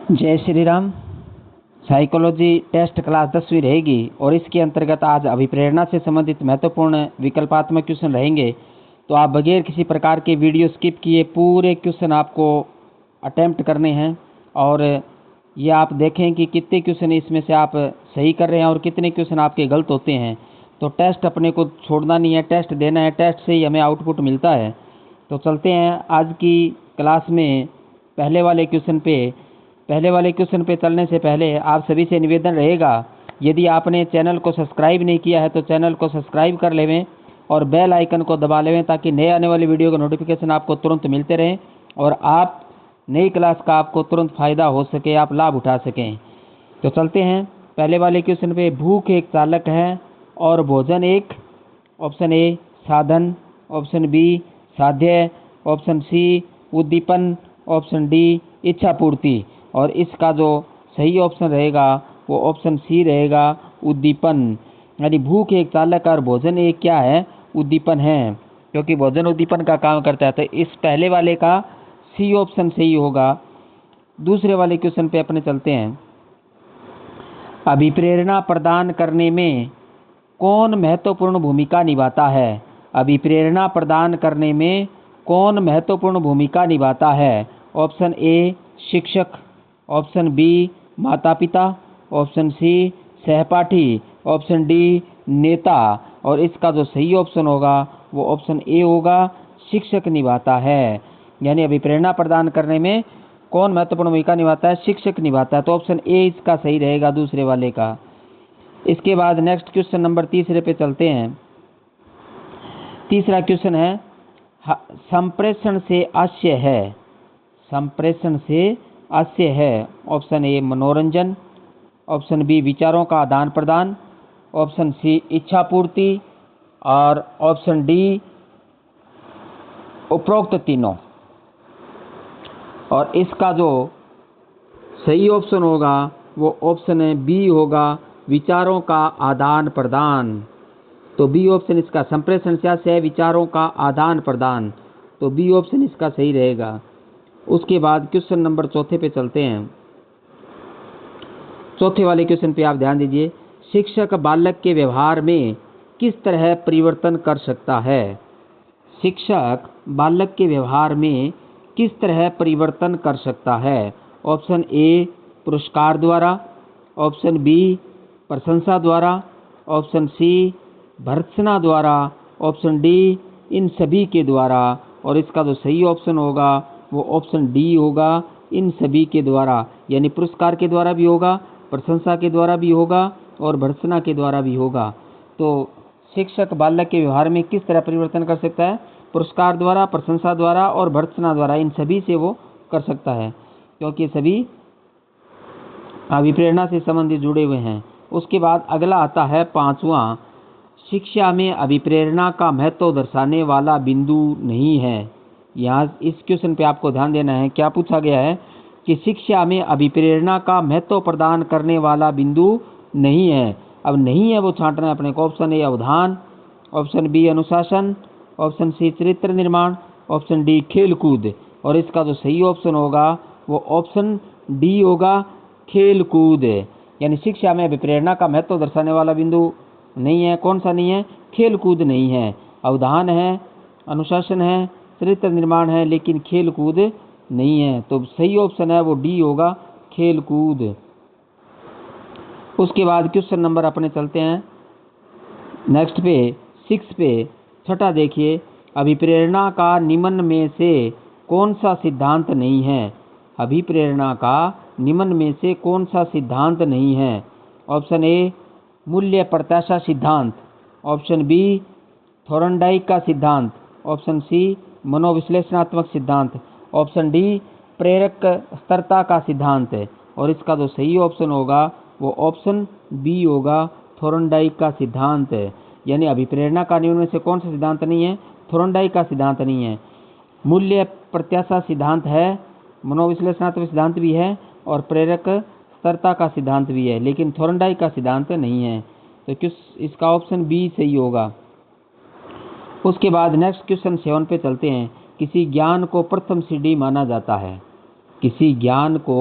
जय Shri Ram. Psychology test class 10वीं रहेगी और इसके अंतर्गत आज अभिप्रेरणा से संबंधित महत्वपूर्ण विकल्पात्मक क्वेश्चन रहेंगे। तो आप बगैर किसी प्रकार के वीडियो स्किप किए पूरे क्वेश्चन आपको अटेम्प्ट करने हैं और ये आप देखें कि कितने क्वेश्चन इसमें से आप सही कर रहे हैं और कितने क्वेश्चन आपके गलत होते हैं। तो टेस्ट अपने को छोड़ना नहीं है, टेस्ट देना है, टेस्ट से ही हमें आउटपुट मिलता है। तो चलते हैं आज की क्लास में पहले वाले क्वेश्चन पे चलने से पहले आप सभी से निवेदन रहेगा, यदि आपने चैनल को सब्सक्राइब नहीं किया है तो चैनल को सब्सक्राइब कर लेवें और बेल आइकन को दबा लेवें ताकि नए आने वाली वीडियो का नोटिफिकेशन आपको तुरंत मिलते रहें और आप नई क्लास का आपको तुरंत फ़ायदा हो सके, आप लाभ उठा सकें। तो चलते हैं पहले वाले क्वेश्चन पे। भूख एक चालक है और भोजन एक, ऑप्शन ए साधन, ऑप्शन बी साध्य, ऑप्शन सी उद्दीपन, ऑप्शन डी इच्छा पूर्ति। और इसका जो सही ऑप्शन रहेगा वो ऑप्शन सी रहेगा, उद्दीपन। यानी भूख एक चालक और भोजन एक क्या है, उद्दीपन है, क्योंकि भोजन उद्दीपन का काम करता है। तो इस पहले वाले का सी ऑप्शन सही होगा। दूसरे वाले क्वेश्चन पे अपने चलते हैं। अभिप्रेरणा प्रदान करने में कौन महत्वपूर्ण भूमिका निभाता है? अभिप्रेरणा प्रदान करने में कौन महत्वपूर्ण भूमिका निभाता है? ऑप्शन ए शिक्षक, ऑप्शन बी माता पिता, ऑप्शन सी सहपाठी, ऑप्शन डी नेता। और इसका जो सही ऑप्शन होगा वो ऑप्शन ए होगा, शिक्षक निभाता है। यानी अभिप्रेरणा प्रदान करने में कौन महत्वपूर्ण भूमिका निभाता है? शिक्षक निभाता है। तो ऑप्शन ए इसका सही रहेगा दूसरे वाले का। इसके बाद नेक्स्ट क्वेश्चन नंबर तीसरे पे चलते हैं। तीसरा क्वेश्चन है, संप्रेषण से आशय है। संप्रेषण से आशय है। ऑप्शन ए मनोरंजन, ऑप्शन बी विचारों का आदान प्रदान, ऑप्शन सी इच्छा पूर्ति और ऑप्शन डी उपरोक्त तीनों। और इसका जो सही ऑप्शन होगा वो ऑप्शन बी होगा, विचारों का आदान प्रदान। तो बी ऑप्शन इसका, संप्रेषण से आशय है विचारों का आदान प्रदान, तो बी ऑप्शन इसका सही रहेगा। उसके बाद क्वेश्चन नंबर चौथे पे चलते हैं। चौथे वाले क्वेश्चन पे आप ध्यान दीजिए। शिक्षक बालक के व्यवहार में किस तरह परिवर्तन कर सकता है? शिक्षक बालक के व्यवहार में किस तरह परिवर्तन कर सकता है? ऑप्शन ए पुरस्कार द्वारा, ऑप्शन बी प्रशंसा द्वारा, ऑप्शन सी भर्त्सना द्वारा, ऑप्शन डी इन सभी के द्वारा। और इसका जो सही ऑप्शन होगा वो ऑप्शन डी होगा, इन सभी के द्वारा। यानी पुरस्कार के द्वारा भी होगा, प्रशंसा के द्वारा भी होगा और भर्त्सना के द्वारा भी होगा। तो शिक्षक बालक के व्यवहार में किस तरह परिवर्तन कर सकता है? पुरस्कार द्वारा, प्रशंसा द्वारा और भर्त्सना द्वारा, इन सभी से वो कर सकता है, क्योंकि सभी अभिप्रेरणा से संबंधित जुड़े हुए हैं। उसके बाद अगला आता है पांचवा, शिक्षा में अभिप्रेरणा का महत्व दर्शाने वाला बिंदु नहीं है। यहाँ इस क्वेश्चन पे आपको ध्यान देना है। क्या पूछा गया है कि शिक्षा में अभिप्रेरणा का महत्व प्रदान करने वाला बिंदु नहीं है। अब नहीं है वो छांटना है अपने को। Option A Avdhan, option B अनुशासन, ऑप्शन सी चरित्र निर्माण, ऑप्शन डी खेल कूद। और इसका जो सही ऑप्शन होगा वो ऑप्शन डी होगा, खेल कूद। यानी शिक्षा में अभिप्रेरणा का महत्व दर्शाने वाला बिंदु नहीं है। कौन सा नहीं है? खेल कूद नहीं है। अवधान है, अनुशासन है, चरित्र निर्माण है, लेकिन खेल कूद नहीं है। तो सही ऑप्शन है वो डी होगा, खेल कूद। उसके बाद क्वेश्चन नंबर अपने चलते हैं नेक्स्ट पे 6 पे। छठा देखिए, अभिप्रेरणा का निम्न में से कौन सा सिद्धांत नहीं है? अभिप्रेरणा का निम्न में से कौन सा सिद्धांत नहीं है? ऑप्शन ए मूल्य प्रत्याशा सिद्धांत, ऑप्शन बी थोरनडाइक का सिद्धांत, ऑप्शन सी मनोविश्लेषणात्मक सिद्धांत, ऑप्शन डी प्रेरक स्थिरता का सिद्धांत है। और इसका जो सही ऑप्शन होगा वो ऑप्शन बी होगा, थोरनडाइक का सिद्धांत है। यानी अभिप्रेरणा का निम्न में से कौन सा सिद्धांत नहीं है? थोरनडाइक का सिद्धांत नहीं है। मूल्य प्रत्याशा सिद्धांत है, मनोविश्लेषणात्मक सिद्धांत भी है और प्रेरक स्थिरता का सिद्धांत भी है, लेकिन थोरनडाइक का सिद्धांत नहीं है। तो इसका ऑप्शन बी सही होगा। उसके बाद नेक्स्ट क्वेश्चन 7 पे चलते हैं। किसी ज्ञान को प्रथम सीढ़ी माना जाता है। किसी ज्ञान को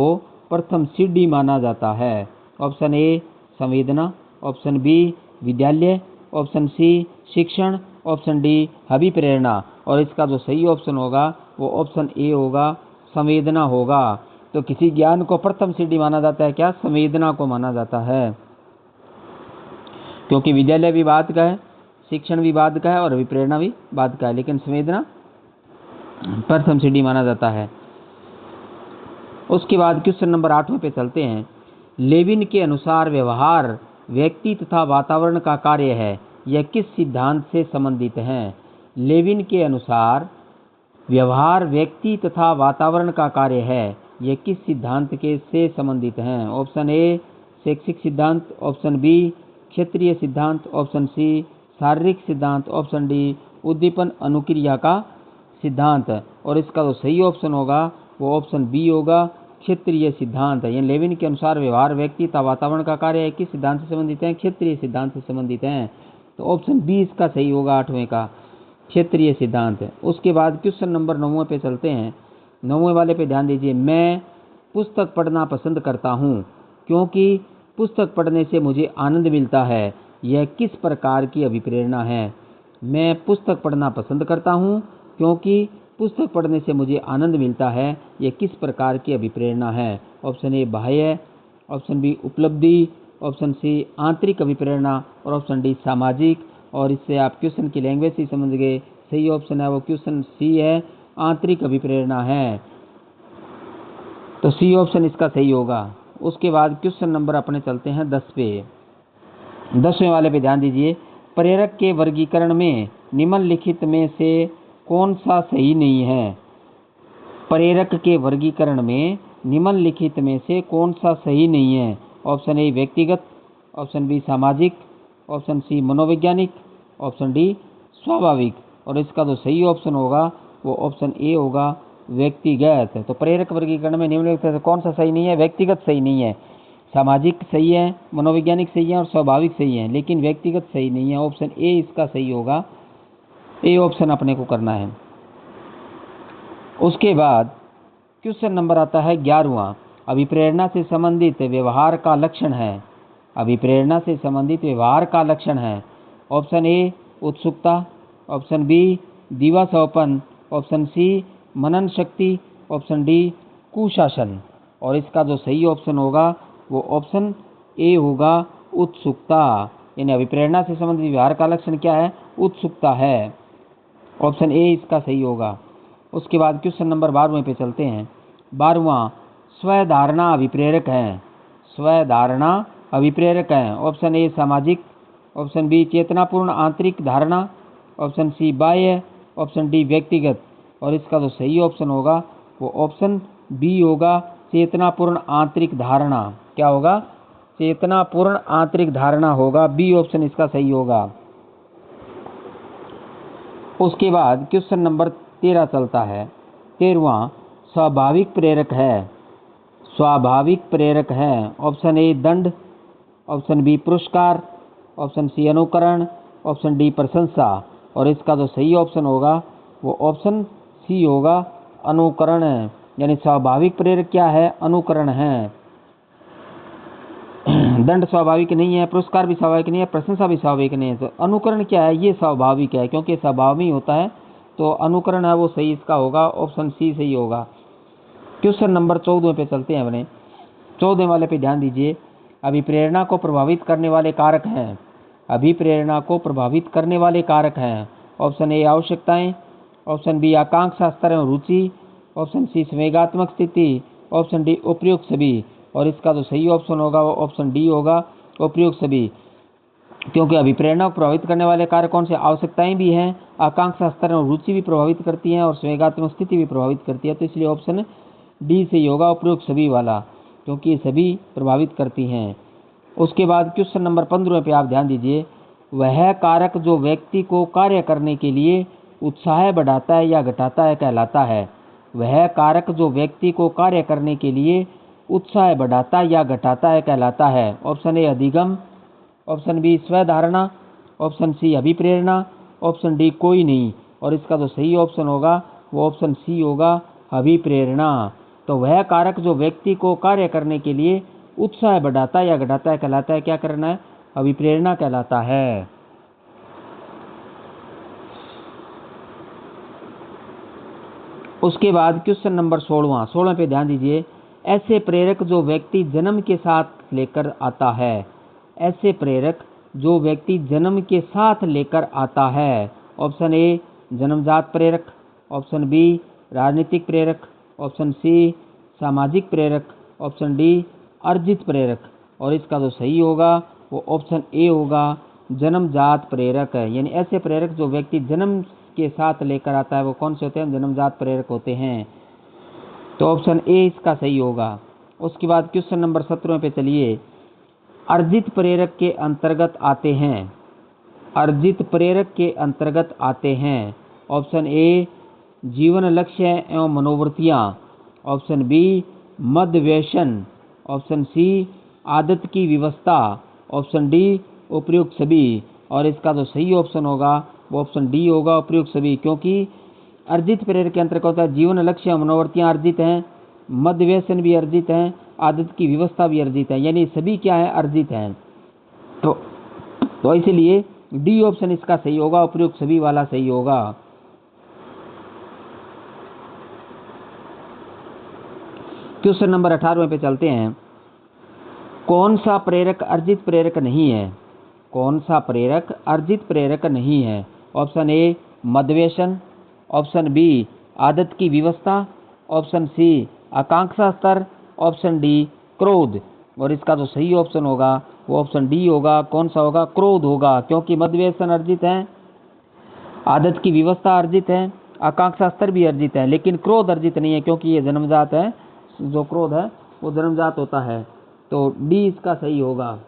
प्रथम सीढ़ी माना जाता है? ऑप्शन ए संवेदना, ऑप्शन बी विद्यालय, ऑप्शन सी शिक्षण, ऑप्शन डी अभिप्रेरणा। और इसका जो सही ऑप्शन होगा वो ऑप्शन ए होगा, संवेदना होगा। तो किसी ज्ञान को प्रथम सीढ़ी माना जाता है क्या? संवेदना को माना जाता है, क्योंकि विद्यालय भी बाद का है, शिक्षण भी बाद का है और अभिप्रेरणा भी बाद का है, लेकिन संवेदना प्रथम सीढ़ी माना जाता है। उसके बाद क्वेश्चन नंबर 8वें पे चलते हैं। लेविन के अनुसार व्यवहार व्यक्ति तथा वातावरण का कार्य है, यह किस सिद्धांत से संबंधित है? लेविन के अनुसार व्यवहार व्यक्ति तथा वातावरण का कार्य है, यह किस सिद्धांत के से संबंधित हैं? ऑप्शन ए शैक्षिक सिद्धांत, ऑप्शन बी क्षेत्रीय सिद्धांत, ऑप्शन सी शारीरिक सिद्धांत, ऑप्शन डी उद्दीपन अनुक्रिया का सिद्धांत। और इसका जो सही ऑप्शन होगा वो ऑप्शन बी होगा, क्षेत्रीय सिद्धांत। यानी लेविन के अनुसार व्यवहार व्यक्ति तथा वातावरण का कार्य है, किस सिद्धांत से संबंधित है? क्षेत्रीय सिद्धांत से संबंधित हैं। तो ऑप्शन बी इसका सही होगा, 8वें का क्षेत्रीय सिद्धांत। उसके बाद क्वेश्चन नंबर 9वें पे चलते हैं। 9वें वाले पे ध्यान दीजिए। मैं पुस्तक पढ़ना पसंद करता हूँ क्योंकि पुस्तक पढ़ने से मुझे आनंद मिलता है, यह किस प्रकार की अभिप्रेरणा है? मैं पुस्तक पढ़ना पसंद करता हूँ क्योंकि पुस्तक पढ़ने से मुझे आनंद मिलता है, यह किस प्रकार की अभिप्रेरणा है? ऑप्शन ए बाह्य, ऑप्शन बी उपलब्धि, ऑप्शन सी आंतरिक अभिप्रेरणा और ऑप्शन डी सामाजिक। और इससे आप क्वेश्चन की लैंग्वेज से समझ गए। सही ऑप्शन है वो क्वेश्चन सी है, आंतरिक अभिप्रेरणा है। तो सी ऑप्शन इसका सही होगा। उसके बाद क्वेश्चन नंबर अपने चलते हैं 10 पे। 10वें वाले पे ध्यान दीजिए। प्रेरक के वर्गीकरण में निम्नलिखित में से कौन सा सही नहीं है? प्रेरक के वर्गीकरण में निम्नलिखित में से कौन सा सही नहीं है? ऑप्शन ए व्यक्तिगत, ऑप्शन बी सामाजिक, ऑप्शन सी मनोवैज्ञानिक, ऑप्शन डी स्वाभाविक। और इसका जो सही ऑप्शन होगा वो ऑप्शन ए होगा, व्यक्तिगत। तो प्रेरक वर्गीकरण में निम्नलिखित में से कौन सा सही नहीं है? व्यक्तिगत सही नहीं है, सामाजिक सही है, मनोवैज्ञानिक सही है और स्वाभाविक सही है, लेकिन व्यक्तिगत सही नहीं है। ऑप्शन ए इसका सही होगा, ए ऑप्शन अपने को करना है। उसके बाद क्वेश्चन नंबर आता है 11वां। अभिप्रेरणा से संबंधित व्यवहार का लक्षण है। अभिप्रेरणा से संबंधित व्यवहार का लक्षण है। ऑप्शन ए उत्सुकता, ऑप्शन बी दिवास्वप्न, ऑप्शन सी मनन शक्ति, ऑप्शन डी कुशासन। और इसका जो सही ऑप्शन होगा वो ऑप्शन ए होगा, उत्सुकता। यानी अभिप्रेरणा से संबंधित व्यवहार का लक्षण क्या है? उत्सुकता है। ऑप्शन ए इसका सही होगा। उसके बाद क्वेश्चन नंबर 12वें पे चलते हैं। 12वां स्वधारणा अभिप्रेरक है। स्वधारणा अभिप्रेरक है। ऑप्शन ए सामाजिक, ऑप्शन बी चेतनापूर्ण आंतरिक धारणा, ऑप्शन सी बाह्य, ऑप्शन डी व्यक्तिगत। और इसका जो सही ऑप्शन होगा वो ऑप्शन बी होगा, चेतनापूर्ण आंतरिक धारणा। क्या होगा? चेतनापूर्ण आंतरिक धारणा होगा, बी ऑप्शन इसका सही होगा। उसके बाद क्वेश्चन नंबर 13 चलता है। 13वां स्वाभाविक प्रेरक है। स्वाभाविक प्रेरक है। ऑप्शन ए दंड, ऑप्शन बी पुरस्कार, ऑप्शन सी अनुकरण, ऑप्शन डी प्रशंसा। और इसका जो सही ऑप्शन होगा वो ऑप्शन सी होगा, अनुकरण। यानी स्वाभाविक प्रेरक क्या है? अनुकरण है। दंड स्वाभाविक नहीं है, पुरस्कार भी स्वाभाविक नहीं है, प्रशंसा भी स्वाभाविक नहीं है। तो अनुकरण क्या है? ये स्वाभाविक है, क्योंकि स्वभाव में होता है। तो अनुकरण है वो सही इसका होगा, ऑप्शन सी सही होगा। क्वेश्चन नंबर 14 पे चलते हैं अपने। 14 वाले पे ध्यान दीजिए। अभिप्रेरणा को प्रभावित करने वाले कारक हैं। अभिप्रेरणा को प्रभावित करने वाले कारक हैं। ऑप्शन ए आवश्यकताएं, ऑप्शन बी आकांक्षा स्तर एवं रुचि, ऑप्शन सी संवेगात्मक स्थिति, ऑप्शन डी उपयुक्त सभी। और इसका जो सही ऑप्शन होगा वो ऑप्शन डी होगा, उपयुक्त सभी। क्योंकि अभिप्रेरणा को प्रभावित करने वाले कारक कौन से? आवश्यकताएं भी हैं, आकांक्षा स्तर और रुचि भी प्रभावित करती हैं और संवेगात्मक स्थिति भी प्रभावित करती है। तो इसलिए ऑप्शन डी सही होगा, उपयुक्त सभी वाला, क्योंकि ये सभी प्रभावित करती हैं। उसके बाद क्वेश्चन नंबर 15 पे आप ध्यान दीजिए। वह कारक जो व्यक्ति को कार्य करने के लिए उत्साह बढ़ाता है या घटाता है कहलाता है। वह कारक जो व्यक्ति को कार्य करने के लिए उत्साह बढ़ाता या घटाता है कहलाता है। ऑप्शन ए अधिगम, ऑप्शन बी स्वधारणा, ऑप्शन सी अभिप्रेरणा, ऑप्शन डी कोई नहीं। और इसका जो सही ऑप्शन होगा वो ऑप्शन सी होगा, अभिप्रेरणा। तो वह कारक जो व्यक्ति को कार्य करने के लिए उत्साह बढ़ाता या घटाता है कहलाता है क्या करना है? अभिप्रेरणा कहलाता है। उसके बाद क्वेश्चन नंबर 16 पे ध्यान दीजिए। ऐसे प्रेरक जो व्यक्ति जन्म के साथ लेकर आता है, ऐसे प्रेरक जो व्यक्ति जन्म के साथ लेकर आता है। ऑप्शन ए जन्मजात प्रेरक, ऑप्शन बी राजनीतिक प्रेरक, ऑप्शन सी सामाजिक प्रेरक, ऑप्शन डी अर्जित प्रेरक। और इसका जो सही होगा वो ऑप्शन ए होगा, जन्मजात प्रेरक है। यानी ऐसे प्रेरक जो व्यक्ति जन्म के साथ लेकर आता है वो कौन से होते हैं? जन्मजात प्रेरक होते हैं। तो ऑप्शन ए इसका सही होगा। उसके बाद क्वेश्चन नंबर 17 पे चलिए। अर्जित प्रेरक के अंतर्गत आते हैं, अर्जित प्रेरक के अंतर्गत आते हैं। ऑप्शन ए जीवन लक्ष्य एवं मनोवृत्तियाँ, ऑप्शन बी मद व्यसन, ऑप्शन सी आदत की विवस्था, ऑप्शन डी उपयुक्त सभी। और इसका जो सही ऑप्शन होगा वो ऑप्शन डी होगा, उपयुक्त सभी। क्योंकि अर्जित प्रेरक के अंतर्गत होता है जीवन लक्ष्य एवं मनोवृत्तियाँ अर्जित हैं, मद व्यसन भी अर्जित हैं, आदत की व्यवस्था भी अर्जित है। यानी सभी क्या है? अर्जित हैं। तो इसलिए डी ऑप्शन इसका सही होगा, उपयुक्त सभी वाला सही होगा। क्वेश्चन नंबर 18 पे चलते हैं। कौन सा प्रेरक अर्जित प्रेरक नहीं है? कौन सा प्रेरक अर्जित प्रेरक नहीं है? ऑप्शन ए मद व्यसन, ऑप्शन बी आदत की व्यवस्था, ऑप्शन सी आकांक्षा स्तर, ऑप्शन डी क्रोध। और इसका जो सही ऑप्शन होगा वो ऑप्शन डी होगा। कौन सा होगा? क्रोध होगा। क्योंकि मद व्यसन अर्जित है, आदत की व्यवस्था अर्जित है, आकांक्षा स्तर भी अर्जित है, लेकिन क्रोध अर्जित नहीं है क्योंकि ये जन्मजात है। जो क्रोध है वो जन्मजात होता है। तो डी इसका सही होगा।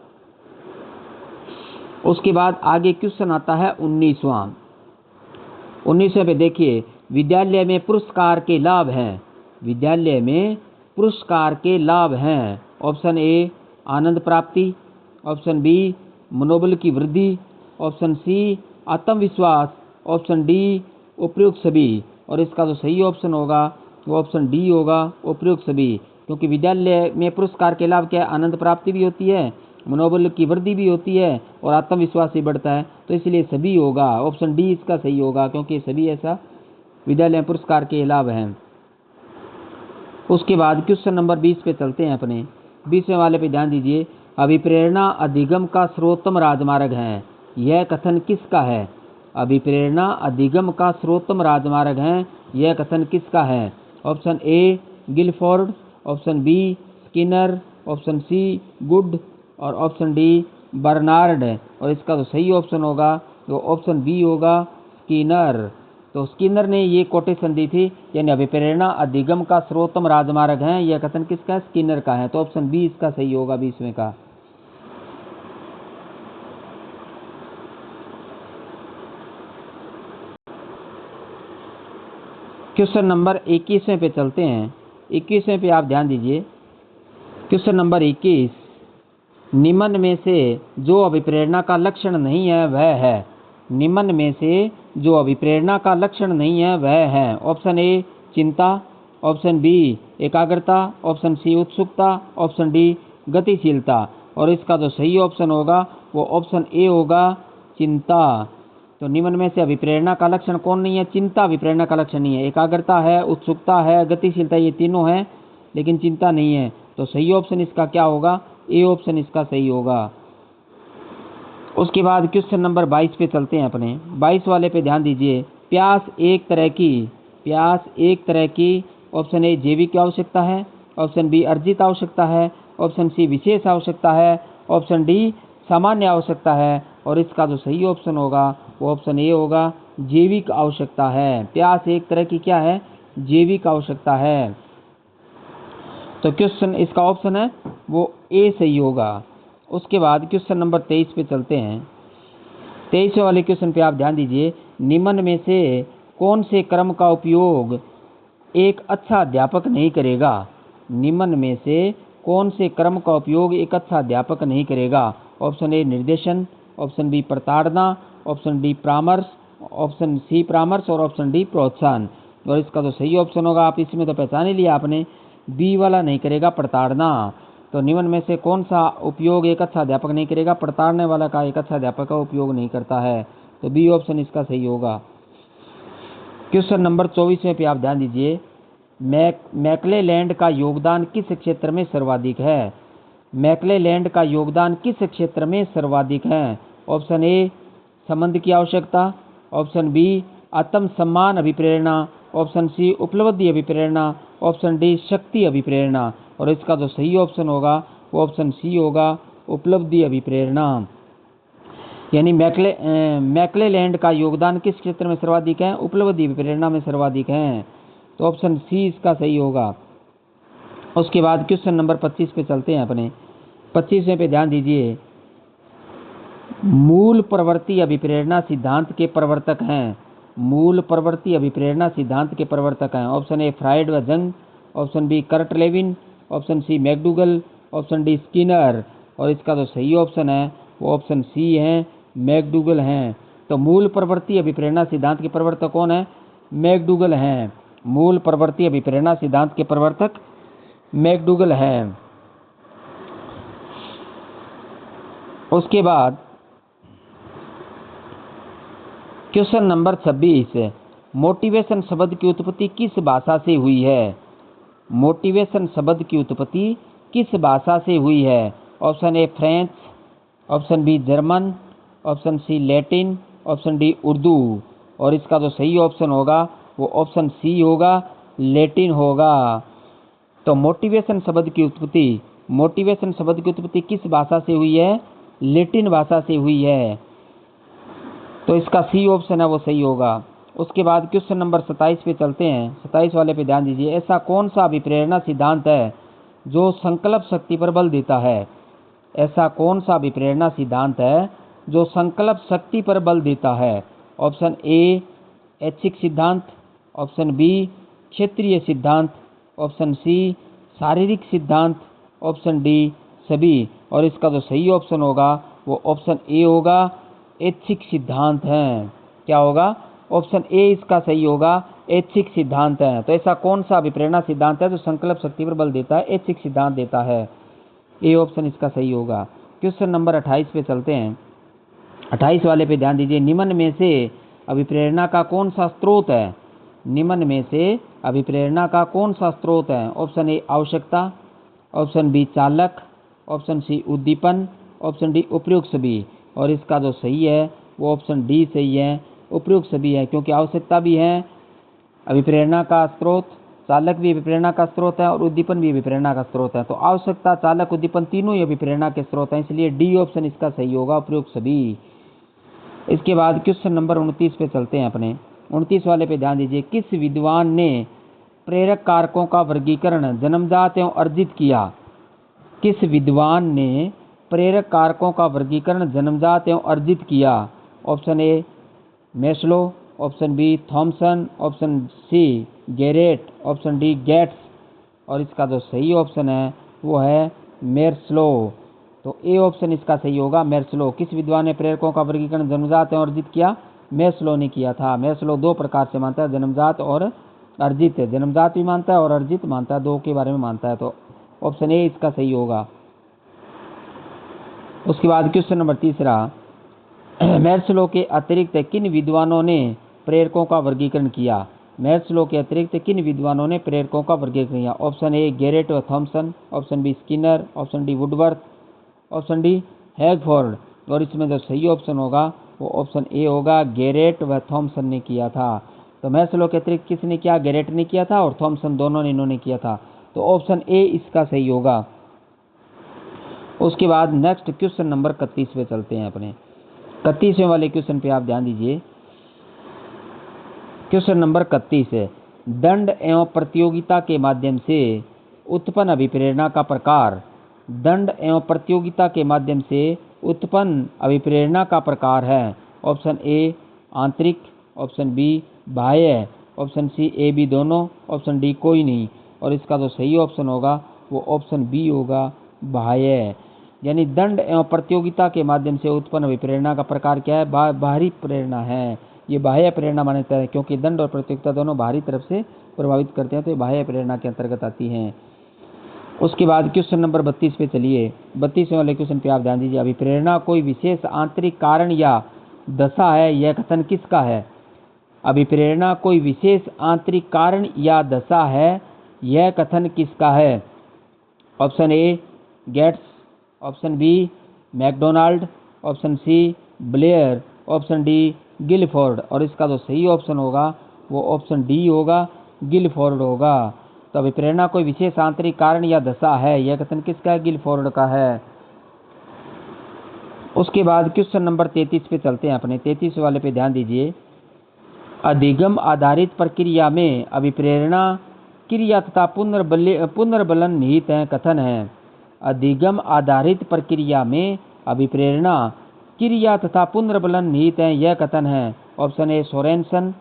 उसके बाद आगे क्वेश्चन आता है 19वां पे देखिए। विद्यालय में पुरस्कार के लाभ हैं, विद्यालय में पुरस्कार के लाभ हैं। ऑप्शन ए आनंद प्राप्ति, ऑप्शन बी मनोबल की वृद्धि, ऑप्शन सी आत्मविश्वास, ऑप्शन डी उपयुक्त सभी। और इसका जो सही ऑप्शन होगा वो ऑप्शन डी होगा, उपयुक्त सभी। क्योंकि विद्यालय में पुरस्कार के लाभ क्या है? आनंद प्राप्ति भी होती है, मनोबल की वृद्धि भी होती है और आत्मविश्वास भी बढ़ता है। तो इसलिए सभी होगा, ऑप्शन डी इसका सही होगा। क्योंकि सभी ऐसा विद्यालय में पुरस्कार के लाभ हैं। उसके बाद क्वेश्चन नंबर 20 पे चलते हैं। अपने 20वें वाले पे ध्यान दीजिए। अभिप्रेरणा अधिगम का सर्वोत्तम राजमार्ग है, यह कथन किसका है? अभिप्रेरणा अधिगम का सर्वोत्तम राजमार्ग है, यह कथन किसका है? Option a Guilford, option B Skinner, option c Good और ऑप्शन डी बर्नार्ड। और इसका जो सही ऑप्शन होगा वो ऑप्शन बी होगा, स्किनर। तो स्किनर ने ये कोटेशन दी थी, यानी अभिप्रेरणा अधिगम का सर्वोत्तम राजमार्ग है, यह कथन किसका है? स्किनर का है। तो ऑप्शन बी इसका सही होगा 20वें का। क्वेश्चन नंबर 21वें पे चलते हैं। 21वें पे आप ध्यान दीजिए। Question number 21। निम्न में से जो अभिप्रेरणा का लक्षण नहीं है वह है, निम्न में से जो अभिप्रेरणा का लक्षण नहीं है वह है। ऑप्शन ए चिंता, ऑप्शन बी एकाग्रता, ऑप्शन सी उत्सुकता, ऑप्शन डी गतिशीलता। और इसका जो सही ऑप्शन होगा वो ऑप्शन ए होगा, चिंता। तो निम्न में से अभिप्रेरणा का लक्षण कौन नहीं है? चिंता अभिप्रेरणा का लक्षण नहीं है। एकाग्रता है, उत्सुकता है, गतिशीलता ये तीनों हैं, लेकिन चिंता नहीं है। तो सही ऑप्शन इसका क्या होगा? ए ऑप्शन इसका सही होगा। उसके बाद क्वेश्चन नंबर 22 पे चलते हैं। अपने 22 वाले पे ध्यान दीजिए। प्यास एक तरह की ऑप्शन ए जैविक आवश्यकता है, ऑप्शन बी अर्जित आवश्यकता है, ऑप्शन सी विशेष आवश्यकता है, ऑप्शन डी सामान्य आवश्यकता है। और इसका जो सही ऑप्शन होगा वो ऑप्शन ए होगा, जैविक आवश्यकता है। प्यास एक तरह की क्या है? जैविक आवश्यकता है। तो क्वेश्चन इसका ऑप्शन है वो ए सही होगा। उसके बाद क्वेश्चन नंबर 23 पे चलते हैं। 23 वाले क्वेश्चन पे आप ध्यान दीजिए। निम्न में से कौन से क्रम का उपयोग एक अच्छा अध्यापक नहीं करेगा? निम्न में से कौन से क्रम का उपयोग एक अच्छा अध्यापक नहीं करेगा? ऑप्शन ए निर्देशन, ऑप्शन बी प्रताड़ना, ऑप्शन डी परामर्श, ऑप्शन सी परामर्श और ऑप्शन डी प्रोत्साहन। और इसका तो सही ऑप्शन होगा, आप इसमें तो पहचान ही लिया आपने, बी वाला नहीं करेगा प्रताड़ना। तो निम्न में से कौन सा उपयोग एक अच्छा अध्यापक नहीं करेगा? प्रताड़ने वाला का एक अच्छा अध्यापक का उपयोग नहीं करता है। तो बी ऑप्शन इसका सही होगा। क्वेश्चन नंबर 24 पे आप ध्यान दीजिए, मैकलेलैंड का योगदान किस क्षेत्र में सर्वाधिक है? मैकलेलैंड का योगदान किस क्षेत्र में सर्वाधिक है? ऑप्शन ए संबंध की आवश्यकता, ऑप्शन बी आत्मसम्मान अभिप्रेरणा, ऑप्शन सी उपलब्धि अभिप्रेरणा, ऑप्शन डी शक्ति अभिप्रेरणा। और इसका जो सही ऑप्शन होगा वो ऑप्शन सी होगा, उपलब्धि अभिप्रेरणा। यानी मैकलेलैंड का योगदान किस क्षेत्र में सर्वाधिक है? उपलब्धि अभिप्रेरणा में सर्वाधिक है। तो ऑप्शन सी इसका सही होगा। उसके बाद क्वेश्चन नंबर 25 पे चलते हैं अपने। 25वें पे ध्यान दीजिए, मूल प्रवृत्ति अभिप्रेरणा सिद्धांत के प्रवर्तक हैं। मूल प्रवृत्ति अभिप्रेरणा सिद्धांत के प्रवर्तक हैं। ऑप्शन ए फ्राइड व Jung, option b Kurt Lewin, option c McDougall, option d Skinner. और इसका जो सही ऑप्शन है वो ऑप्शन सी है, मैकडूगल हैं। तो मूल प्रवृत्ति अभिप्रेरणा सिद्धांत के प्रवर्तक कौन है? मैकडूगल हैं। मूल प्रवृत्ति अभिप्रेरणा सिद्धांत के प्रवर्तक मैकडूगल हैं। उसके बाद क्वेश्चन नंबर 26, मोटिवेशन शब्द की उत्पत्ति किस भाषा से हुई है? मोटिवेशन शब्द की उत्पत्ति किस भाषा से हुई है? Option a French, option b German, option c Latin, option d Urdu. और इसका जो सही ऑप्शन होगा वो ऑप्शन सी होगा, लैटिन होगा। तो मोटिवेशन शब्द की उत्पत्ति किस भाषा से हुई है? लैटिन भाषा से हुई है। तो इसका सी ऑप्शन है वो सही होगा। उसके बाद क्वेश्चन नंबर 27 पे चलते हैं। 27 वाले पे ध्यान दीजिए, ऐसा कौन सा अभिप्रेरणा सिद्धांत है जो संकल्प शक्ति पर बल देता है? ऐसा कौन सा अभिप्रेरणा सिद्धांत है जो संकल्प शक्ति पर बल देता है? ऑप्शन ए ऐच्छिक सिद्धांत, ऑप्शन बी क्षेत्रीय सिद्धांत, ऑप्शन सी शारीरिक सिद्धांत, ऑप्शन डी सभी। और इसका जो सही ऑप्शन होगा वो ऑप्शन ए होगा, ऐच्छिक सिद्धांत है। क्या होगा? ऑप्शन ए इसका सही होगा, ऐच्छिक सिद्धांत है। तो ऐसा कौन सा अभिप्रेरणा सिद्धांत है जो संकल्प शक्ति पर बल देता है? ऐच्छिक सिद्धांत देता है। ए ऑप्शन इसका सही होगा। क्वेश्चन नंबर 28 पे चलते हैं। 28 वाले पे ध्यान दीजिए, निम्न में से अभिप्रेरणा का कौन सा स्रोत है? निम्न में से अभिप्रेरणा का कौन सा स्रोत है? ऑप्शन ए आवश्यकता, ऑप्शन बी चालक, ऑप्शन सी उद्दीपन, ऑप्शन डी उपयुक्त सभी। और इसका जो सही है वो ऑप्शन डी सही है, उपयुक्त सभी है। क्योंकि आवश्यकता भी है अभिप्रेरणा का स्रोत, चालक भी अभिप्रेरणा का स्रोत है और उद्दीपन भी अभिप्रेरणा का स्रोत है। तो आवश्यकता, चालक, उद्दीपन तीनों ही अभिप्रेरणा के स्रोत हैं, इसलिए डी ऑप्शन इसका सही होगा, उपयुक्त सभी। इसके बाद क्वेश्चन नंबर 29 पे चलते हैं अपने। 29 वाले पे ध्यान दीजिए, किस विद्वान ने प्रेरक कारकों का वर्गीकरण जन्मजात एवं अर्जित किया? किस विद्वान ने प्रेरक कारकों का वर्गीकरण जन्मजात एवं अर्जित किया? Option a Maslow, option b Thomson, option c Garrett, option d Gates. और इसका जो सही ऑप्शन है वो है मैस्लो। तो ए ऑप्शन इसका सही होगा, मैस्लो। किस विद्वान ने प्रेरकों का वर्गीकरण जन्मजात एवं अर्जित किया? मैस्लो ने किया था। मैस्लो दो प्रकार से मानता है, जन्मजात और अर्जित। जन्मजात भी मानता है और अर्जित मानता है, दो के बारे में मानता है। तो ऑप्शन ए इसका सही होगा। उसके बाद क्वेश्चन नंबर 3, मैस्लो के अतिरिक्त किन विद्वानों ने प्रेरकों का वर्गीकरण किया? मैस्लो के अतिरिक्त किन विद्वानों ने प्रेरकों का वर्गीकरण किया? ऑप्शन ए गैरेट व Thomson, option B Skinner, option D Woodworth, option D Hagford. और इसमें जो सही ऑप्शन होगा वो ऑप्शन ए होगा, गैरेट व थॉमसन ने किया था। तो मैस्लो के अतिरिक्त किसने किया? गैरेट ने किया था और थॉमसन, दोनों ने इन्होंने किया था। तो ऑप्शन ए इसका सही होगा। उसके बाद नेक्स्ट क्वेश्चन नंबर 31 पे चलते हैं अपने। 31वें वाले क्वेश्चन पे आप ध्यान दीजिए। क्वेश्चन नंबर 31 है, दंड एवं प्रतियोगिता के माध्यम से उत्पन्न अभिप्रेरणा का प्रकार। दंड एवं प्रतियोगिता के माध्यम से उत्पन्न अभिप्रेरणा का प्रकार है। ऑप्शन ए आंतरिक, ऑप्शन बी बाह्य, ऑप्शन सी ए बी दोनों, ऑप्शन डी कोई नहीं। और इसका जो सही ऑप्शन होगा वो ऑप्शन बी होगा, बाह्य। यानी दंड एवं प्रतियोगिता के माध्यम से उत्पन्न अभिप्रेरणा का प्रकार क्या है? बाहरी प्रेरणा है। ये बाह्य प्रेरणा मान्यता है, क्योंकि दंड और प्रतियोगिता दोनों बाहरी तरफ से प्रभावित करते हैं, तो ये बाह्य प्रेरणा के अंतर्गत आती हैं। उसके बाद क्वेश्चन नंबर 32 पे चलिए। 32वें वाले क्वेश्चन पे आप ध्यान दीजिए। अभिप्रेरणा कोई विशेष आंतरिक कारण या दशा है, यह कथन किसका है? अभिप्रेरणा कोई विशेष आंतरिक कारण या दशा है, यह कथन किसका है? Option a Gates, option b McDonald, option c Blair, option d Guilford. और इसका जो सही ऑप्शन होगा वो ऑप्शन डी होगा, गिलफोर्ड होगा। तो अभिप्रेरणा कोई विशेष आंतरिक कारण या दशा है, यह कथन किसका है? गिलफोर्ड का है। उसके बाद क्वेश्चन नंबर 33 पे चलते हैं अपने। 33 वाले पे ध्यान दीजिए। अधिगम आधारित प्रक्रिया में अभिप्रेरणा क्रिया तथा पुनर्बलन निहित है, कथन है। अधिगम आधारित प्रक्रिया में अभिप्रेरणा क्रिया तथा पुनर्बलन निहित है, यह कथन है। Option a Sorenson,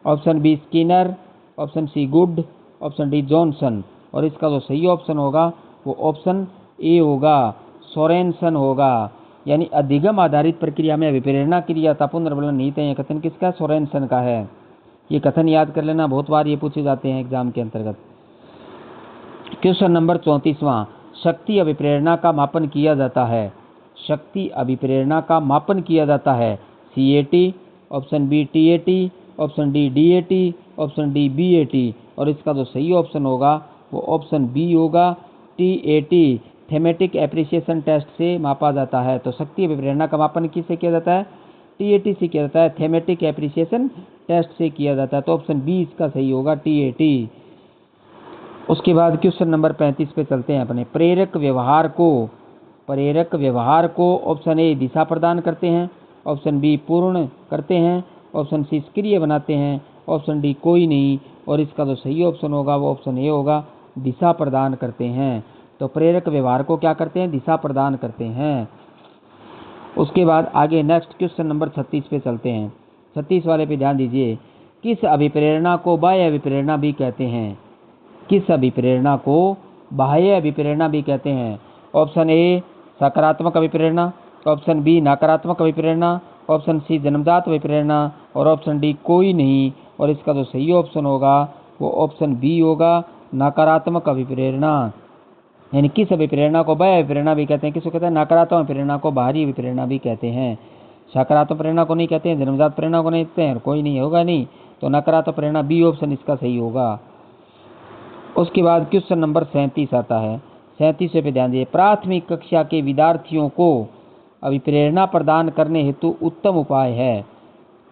option B Skinner, option c Good, option d Johnson. और इसका जो सही ऑप्शन होगा वो ऑप्शन ए होगा, सोरेनसन होगा। यानी अधिगम आधारित प्रक्रिया में अभिप्रेरणा क्रिया तथा पुनर्बलन निहित है, यह कथन किसका? सोरेनसन का है। ये कथन याद कर लेना, बहुत बार ये पूछे जाते हैं एग्जाम के अंतर्गत। क्वेश्चन नंबर 34वां। शक्ति अभिप्रेरणा का मापन किया जाता है। शक्ति अभिप्रेरणा का मापन किया जाता है। CAT, option b TAT, option d DAT, option d BAT। और इसका जो सही ऑप्शन होगा वो ऑप्शन बी होगा, TAT, थेमेटिक एप्रिसिएशन टेस्ट से मापा जाता है। तो शक्ति अभिप्रेरणा का मापन किससे किया जाता है? TAT से किया जाता है, थेमेटिक एप्रिसिएशन टेस्ट से किया जाता है। तो ऑप्शन बी इसका सही होगा, TAT। उसके बाद क्वेश्चन नंबर 35 पे चलते हैं अपने। प्रेरक व्यवहार को ऑप्शन ए दिशा प्रदान करते हैं, ऑप्शन बी पूर्ण करते हैं, ऑप्शन सी सक्रिय बनाते हैं, ऑप्शन डी कोई नहीं। और इसका जो सही ऑप्शन होगा वो ऑप्शन ए होगा, दिशा प्रदान करते हैं। तो प्रेरक व्यवहार को क्या करते हैं? दिशा प्रदान करते हैं। उसके बाद आगे नेक्स्ट क्वेश्चन नंबर 36 पे चलते हैं। 36 वाले पे ध्यान दीजिए। किस अभिप्रेरणा को बाह्य अभिप्रेरणा भी कहते हैं? किस अभिप्रेरणा को बाह्य अभिप्रेरणा भी कहते हैं? ऑप्शन ए सकारात्मक अभिप्रेरणा, ऑप्शन बी नकारात्मक अभिप्रेरणा, ऑप्शन सी जन्मजात अभिप्रेरणा, और ऑप्शन डी कोई नहीं। और इसका जो सही ऑप्शन होगा वो ऑप्शन बी होगा, नकारात्मक अभिप्रेरणा। यानी किस अभिप्रेरणा को बाह्य अभिप्रेरणा भी कहते हैं? किसको कहते हैं? नकारात्मक अभिप्रेरणा को बाहरी अभिप्रेरणा भी कहते हैं। सकारात्मक प्रेरणा को नहीं कहते हैं, जन्मजात प्रेरणा को नहीं कहते हैं, कोई नहीं होगा नहीं। तो नकारात्मक प्रेरणा बी ऑप्शन इसका सही होगा। उसके बाद क्वेश्चन नंबर 37 आता है। 37 पे ध्यान दीजिए। प्राथमिक कक्षा के विद्यार्थियों को अभिप्रेरणा प्रदान करने हेतु उत्तम उपाय है।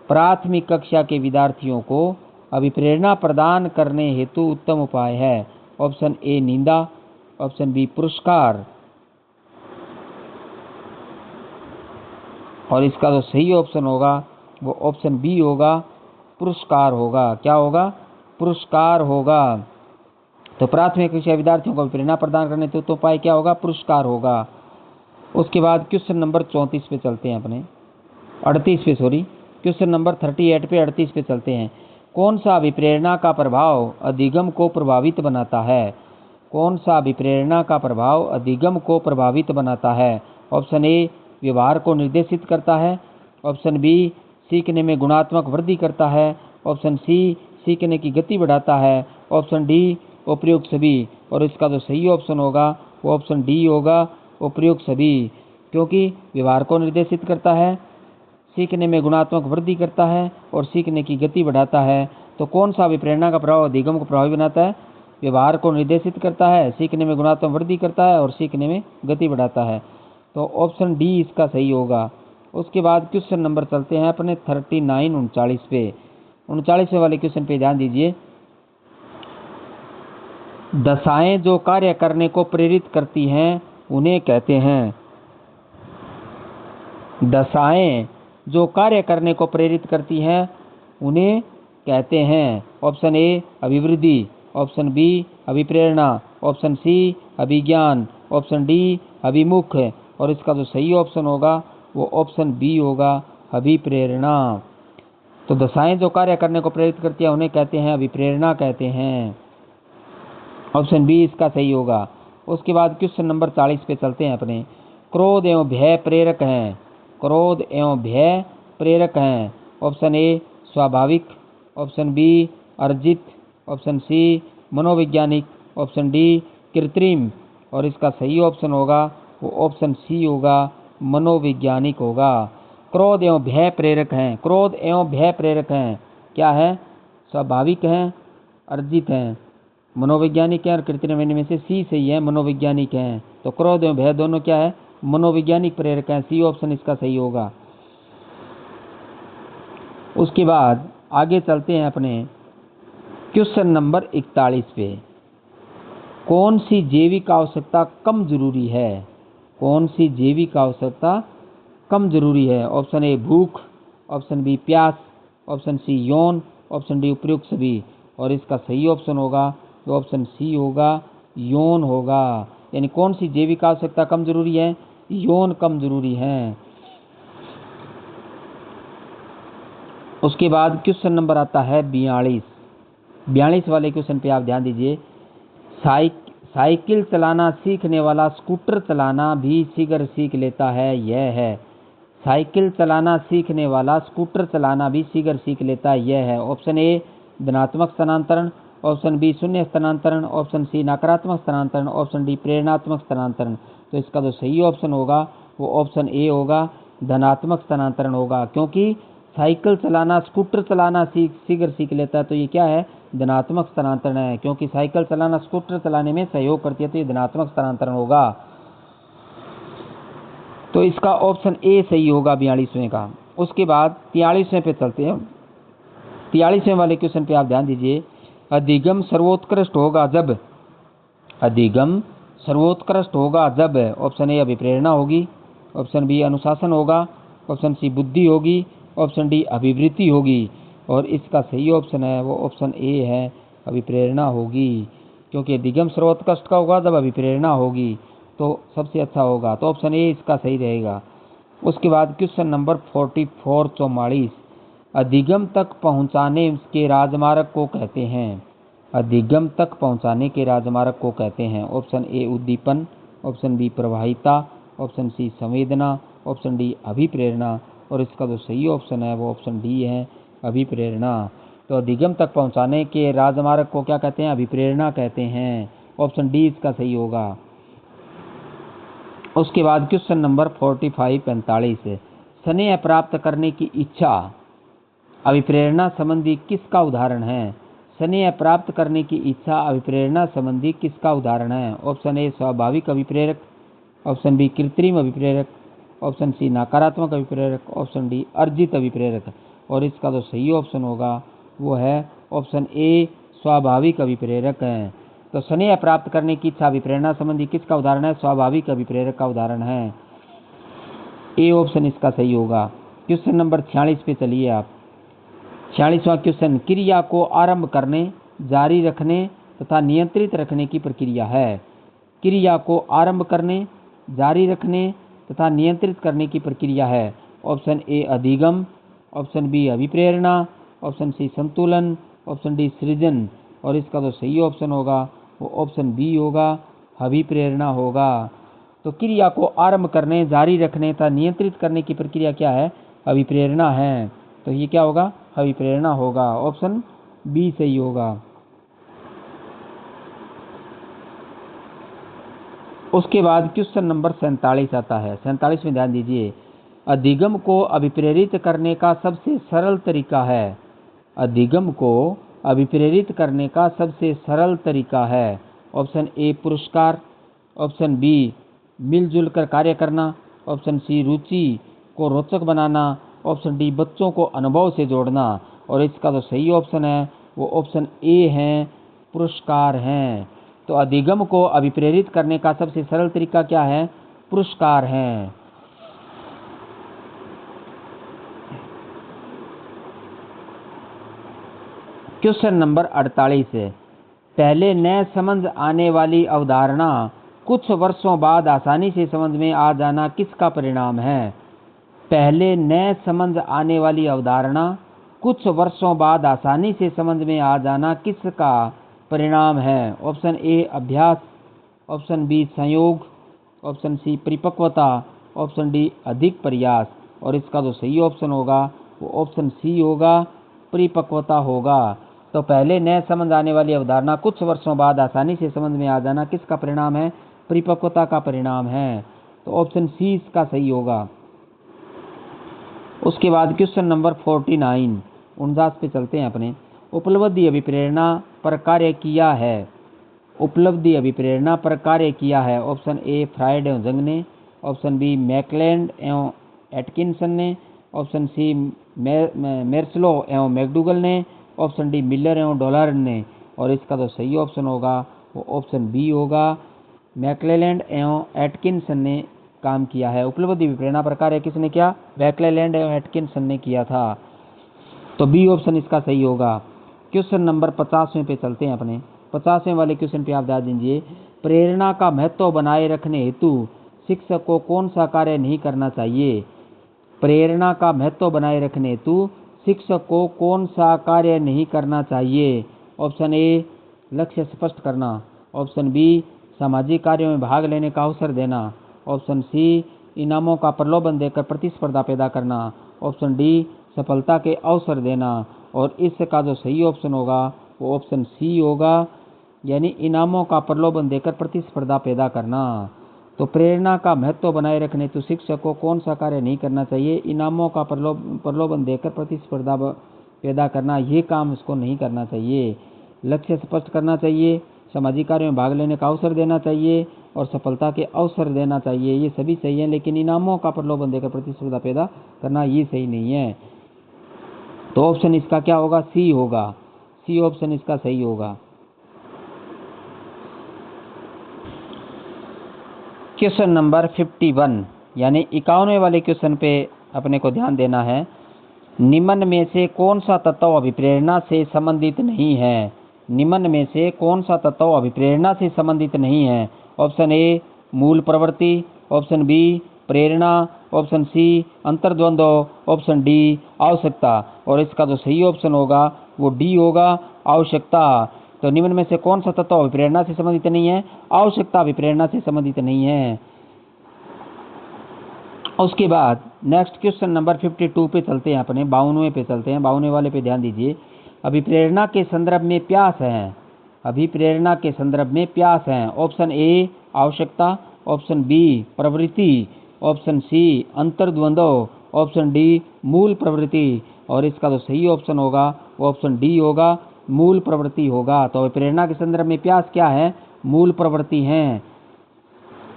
प्राथमिक कक्षा के विद्यार्थियों को अभिप्रेरणा प्रदान करने हेतु उत्तम उपाय है। ऑप्शन ए निंदा, ऑप्शन बी पुरस्कार। और इसका जो सही ऑप्शन होगा वो ऑप्शन बी होगा, पुरस्कार होगा। क्या होगा? पुरस्कार होगा। तो प्राथमिक कक्षा विद्यार्थियों को प्रेरणा प्रदान करने हेतु तो उपाय क्या होगा? पुरस्कार होगा। उसके बाद क्वेश्चन नंबर 34 पे चलते हैं अपने। 38 पे सॉरी, क्वेश्चन नंबर 38 पे 38 पे चलते हैं। कौन सा अभिप्रेरणा का प्रभाव अधिगम को प्रभावित बनाता है? कौन सा अभिप्रेरणा का प्रभाव अधिगम को प्रभावित बनाता है? ऑप्शन ए व्यवहार को निर्देशित करता है, ऑप्शन बी सीखने में गुणात्मक वृद्धि करता है, ऑप्शन सी सीखने की गति बढ़ाता है, ऑप्शन डी उपयुक्त सभी। और इसका जो सही ऑप्शन होगा वो ऑप्शन डी होगा, उपयुक्त सभी। क्योंकि व्यवहार को निर्देशित करता है, सीखने में गुणात्मक वृद्धि करता है और सीखने की गति बढ़ाता है। तो कौन सा अभिप्रेरणा का प्रभाव अधिगम को प्रभावी बनाता है? व्यवहार को निर्देशित करता है, सीखने में गुणात्मक वृद्धि करता है और सीखने में गति बढ़ाता है। तो ऑप्शन डी इसका सही होगा। उसके बाद क्वेश्चन नंबर चलते हैं अपने 39 पे। 39वें वाले क्वेश्चन पे ध्यान दीजिए। दशाएं जो कार्य करने को प्रेरित करती हैं उन्हें कहते हैं। दशाएं जो कार्य करने को प्रेरित करती हैं उन्हें कहते हैं। ऑप्शन ए अभिवृद्धि, ऑप्शन बी अभिप्रेरणा, ऑप्शन सी अभिज्ञान, ऑप्शन डी अभिमुख। और इसका जो सही ऑप्शन होगा वो ऑप्शन बी होगा, अभिप्रेरणा। तो दशाएं जो कार्य करने को प्रेरित करती हैं उन्हें कहते हैं अभिप्रेरणा कहते हैं। ऑप्शन बी इसका सही होगा। उसके बाद क्वेश्चन नंबर 40 पे चलते हैं अपने। क्रोध एवं भय प्रेरक हैं। क्रोध एवं भय प्रेरक हैं। ऑप्शन ए स्वाभाविक, ऑप्शन बी अर्जित, ऑप्शन सी मनोवैज्ञानिक, ऑप्शन डी कृत्रिम। और इसका सही ऑप्शन होगा वो ऑप्शन सी होगा, मनोवैज्ञानिक होगा। क्रोध एवं भय प्रेरक हैं, क्रोध एवं भय प्रेरक हैं, क्या है? स्वाभाविक हैं, अर्जित हैं। मनोवैज्ञानिक है और कृत्रिम इनमें से सी सही है, मनोवैज्ञानिक हैं। तो क्रोध एवं भय दोनों क्या है? मनोवैज्ञानिक प्रेरक हैं, सी ऑप्शन इसका सही होगा। उसके बाद आगे चलते हैं अपने क्वेश्चन नंबर 41 पे। कौन सी जैविक आवश्यकता कम जरूरी है? कौन सी जैविक आवश्यकता कम जरूरी है? ऑप्शन ए भूख, ऑप्शन बी प्यास, ऑप्शन सी यौन, ऑप्शन डी उपयुक्त सभी। और इसका सही ऑप्शन होगा तो ऑप्शन सी होगा, यौन होगा। यानी कौन सी जैविक आवश्यकता कम जरूरी है? यौन कम जरूरी है। उसके बाद क्वेश्चन नंबर आता है 42। 42 वाले क्वेश्चन पे आप ध्यान दीजिए। साइकिल चलाना सीखने वाला स्कूटर चलाना भी शीघ्र सीख लेता है, यह है। साइकिल चलाना सीखने वाला स्कूटर चलाना भी शीघ्र सीख लेता है, यह है। ऑप्शन ए धनात्मक स्थानांतरण, ऑप्शन बी शून्य स्थानांतरण, ऑप्शन सी नकारात्मक स्थानांतरण, ऑप्शन डी प्रेरणात्मक स्थानांतरण। तो इसका जो सही ऑप्शन होगा वो ऑप्शन ए होगा, धनात्मक स्थानांतरण होगा। क्योंकि साइकिल चलाना स्कूटर चलाना शीघ्र सीख लेता है, तो ये क्या है? धनात्मक स्थानांतरण है। क्योंकि साइकिल चलाना स्कूटर चलाने में सहयोग करती है, तो ये धनात्मक स्थानांतरण होगा। तो इसका ऑप्शन ए सही होगा 42वें का। उसके बाद 43वें पे चलते हैं। 43वें वाले क्वेश्चन पे आप ध्यान दीजिए। अधिगम सर्वोत्कृष्ट होगा जब, अधिगम सर्वोत्कृष्ट होगा जब ऑप्शन ए अभिप्रेरणा होगी, ऑप्शन बी अनुशासन होगा, ऑप्शन सी बुद्धि होगी, ऑप्शन डी अभिवृत्ति होगी। और इसका सही ऑप्शन है वो ऑप्शन ए है, अभिप्रेरणा होगी। क्योंकि अधिगम सर्वोत्कृष्ट का होगा जब अभिप्रेरणा होगी, तो सबसे अच्छा होगा। तो ऑप्शन ए इसका सही रहेगा। उसके बाद क्वेश्चन नंबर 44 अधिगम तक पहुंचाने के राजमार्ग को कहते हैं, अधिगम तक पहुंचाने के राजमार्ग को कहते हैं। ऑप्शन ए उद्दीपन, ऑप्शन बी प्रवाहिता, ऑप्शन सी संवेदना, ऑप्शन डी अभिप्रेरणा। और इसका जो सही ऑप्शन है वो ऑप्शन डी है, अभिप्रेरणा। तो अधिगम तक पहुंचाने के राजमार्ग को क्या कहते हैं? अभिप्रेरणा कहते हैं। ऑप्शन डी इसका सही होगा। उसके बाद क्वेश्चन नंबर 45 स्नेह प्राप्त करने की इच्छा अभिप्रेरणा संबंधी किसका उदाहरण है? स्नेह प्राप्त करने की इच्छा अभिप्रेरणा संबंधी किसका उदाहरण है? ऑप्शन ए स्वाभाविक अभिप्रेरक, ऑप्शन बी कृत्रिम अभिप्रेरक, ऑप्शन सी नकारात्मक अभिप्रेरक, ऑप्शन डी अर्जित अभिप्रेरक। और इसका जो सही ऑप्शन होगा वो है ऑप्शन ए स्वाभाविक अभिप्रेरक है। तो स्नेह प्राप्त करने की इच्छा अभिप्रेरणा संबंधी किसका उदाहरण है? स्वाभाविक अभिप्रेरक का उदाहरण है। ए ऑप्शन इसका सही होगा। क्वेश्चन नंबर 46 पे चलिए आप। 46वां क्वेश्चन क्रिया को आरंभ करने, जारी रखने तथा नियंत्रित रखने की प्रक्रिया है। क्रिया को आरंभ करने, जारी रखने तथा नियंत्रित करने की प्रक्रिया है। ऑप्शन ए अधिगम, ऑप्शन बी अभिप्रेरणा, ऑप्शन सी संतुलन, ऑप्शन डी सृजन। और इसका जो सही ऑप्शन होगा वो ऑप्शन बी होगा, अभिप्रेरणा होगा। तो क्रिया को आरंभ करने, जारी रखने तथा नियंत्रित करने की प्रक्रिया क्या है? अभिप्रेरणा है। तो ये क्या होगा? अभिप्रेरणा होगा। ऑप्शन बी सही होगा। उसके बाद क्वेश्चन नंबर 47 आता है। 47 में ध्यान दीजिए। अधिगम को अभिप्रेरित करने का सबसे सरल तरीका है, अधिगम को अभिप्रेरित करने का सबसे सरल तरीका है। ऑप्शन ए पुरस्कार, ऑप्शन बी मिलजुल कर कार्य करना, ऑप्शन सी रुचि को रोचक बनाना, ऑप्शन डी बच्चों को अनुभव से जोड़ना। और इसका जो सही ऑप्शन है वो ऑप्शन ए है, पुरस्कार हैं। तो अधिगम को अभिप्रेरित करने का सबसे सरल तरीका क्या है? पुरस्कार है। क्वेश्चन नंबर 48 पहले न समझ आने वाली अवधारणा कुछ वर्षों बाद आसानी से समझ में आ जाना किसका परिणाम है? पहले न समझ आने वाली अवधारणा कुछ वर्षों बाद आसानी से समझ में आ जाना किसका परिणाम है? ऑप्शन ए अभ्यास, ऑप्शन बी संयोग, ऑप्शन सी परिपक्वता, ऑप्शन डी अधिक प्रयास। और इसका जो सही ऑप्शन होगा वो ऑप्शन सी होगा, परिपक्वता होगा। तो पहले न समझ आने वाली अवधारणा कुछ वर्षों बाद आसानी से समझ में आ जाना किसका परिणाम है? परिपक्वता का परिणाम है। तो ऑप्शन सी इसका सही होगा। उसके बाद क्वेश्चन नंबर 49 पे चलते हैं अपने। उपलब्धि अभिप्रेरणा पर कार्य किया है। उपलब्धि अभिप्रेरणा पर कार्य किया है। ऑप्शन ए फ्रायड एवं जंग ने, ऑप्शन बी मैकलैंड एवं एटकिंसन ने, ऑप्शन सी मेर्सलो एवं मैकडूगल ने, ऑप्शन डी मिलर एवं डॉलर ने। और इसका जो सही ऑप्शन होगा वो ऑप्शन बी होगा, मैकलेलैंड एवं एटकिंसन ने काम किया है। उपलब्धि अभिप्रेरणा पर कार्य किसने किया? मैकलेलैंड एवं एटकिंसन ने किया था। तो बी ऑप्शन इसका सही होगा। क्वेश्चन नंबर 50वें पे चलते हैं अपने। 50वें वाले क्वेश्चन पे आप ध्यान दीजिए। प्रेरणा का महत्व बनाए रखने हेतु शिक्षक को कौन सा कार्य नहीं करना चाहिए? प्रेरणा का महत्व बनाए रखने हेतु शिक्षक को कौन सा कार्य नहीं करना चाहिए? ऑप्शन ए लक्ष्य स्पष्ट करना, ऑप्शन बी सामाजिक कार्यों में भाग लेने का अवसर देना, ऑप्शन सी इनामों का प्रलोभन देकर प्रतिस्पर्धा पैदा करना, ऑप्शन डी सफलता के अवसर देना। और इसका जो सही ऑप्शन होगा वो ऑप्शन सी होगा, यानी इनामों का प्रलोभन देकर प्रतिस्पर्धा पैदा करना। तो प्रेरणा का महत्व बनाए रखने तो शिक्षक को कौन सा कार्य नहीं करना चाहिए? इनामों का प्रलोभन देकर प्रतिस्पर्धा पैदा करना, ये काम उसको नहीं करना चाहिए। लक्ष्य स्पष्ट करना चाहिए, सामाजिक कार्यों में भाग लेने का अवसर देना चाहिए और सफलता के अवसर देना चाहिए, ये सभी सही है। लेकिन इनामों का प्रलोभन देकर प्रतिस्पर्धा पैदा करना ये सही नहीं है। तो ऑप्शन इसका क्या होगा? सी होगा। सी ऑप्शन इसका सही होगा। क्वेश्चन नंबर 51 यानी 51वें वाले क्वेश्चन पे अपने को ध्यान देना है। निम्न में से कौन सा तत्व अभिप्रेरणा से संबंधित नहीं है? निम्न में से कौन सा तत्व अभिप्रेरणा से संबंधित नहीं है? ऑप्शन ए मूल प्रवृत्ति, ऑप्शन बी प्रेरणा, ऑप्शन सी अंतर्द्वंद्व, ऑप्शन डी आवश्यकता। और इसका जो सही ऑप्शन होगा वो डी होगा, आवश्यकता। तो निम्न में से कौन सा तत्व अभिप्रेरणा से संबंधित नहीं है? आवश्यकता अभिप्रेरणा से संबंधित नहीं है। उसके बाद नेक्स्ट क्वेश्चन नंबर 52 पे चलते हैं अपने। 52वें पे चलते हैं। 52वें वाले पे ध्यान दीजिए। अभिप्रेरणा के संदर्भ में प्यास है। अभिप्रेरणा के संदर्भ में प्यास है। ऑप्शन ए आवश्यकता, ऑप्शन बी प्रवृत्ति, ऑप्शन सी अंतर्द्वंद्व, ऑप्शन डी मूल प्रवृत्ति। और इसका जो सही ऑप्शन होगा वो ऑप्शन डी होगा, मूल प्रवृत्ति होगा। तो प्रेरणा के संदर्भ में प्यास क्या है? मूल प्रवृत्ति है।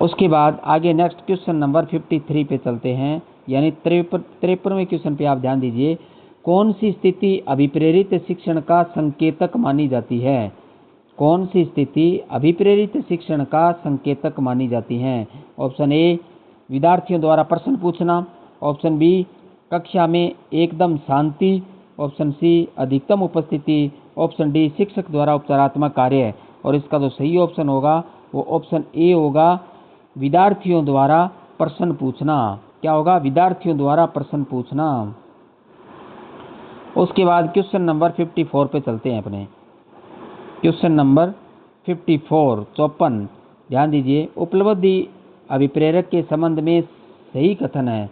उसके बाद आगे नेक्स्ट क्वेश्चन नंबर 53 पे चलते हैं, यानी 53वें क्वेश्चन पे आप ध्यान दीजिए। कौन सी स्थिति अभिप्रेरित शिक्षण का संकेतक मानी जाती है? कौन सी स्थिति अभिप्रेरित शिक्षण का संकेतक मानी जाती है? ऑप्शन ए विद्यार्थियों द्वारा प्रश्न पूछना, ऑप्शन बी कक्षा में एकदम शांति, ऑप्शन सी अधिकतम उपस्थिति, ऑप्शन डी शिक्षक द्वारा उपचारात्मक कार्य। और इसका जो सही ऑप्शन होगा वो ऑप्शन ए होगा, विद्यार्थियों द्वारा प्रश्न पूछना। क्या होगा? विद्यार्थियों द्वारा प्रश्न पूछना। उसके बाद क्वेश्चन नंबर 54 पे चलते हैं अपने। क्वेश्चन नंबर 54 54 ध्यान दीजिए। उपलब्धि अभिप्रेरक के संबंध में सही कथन है।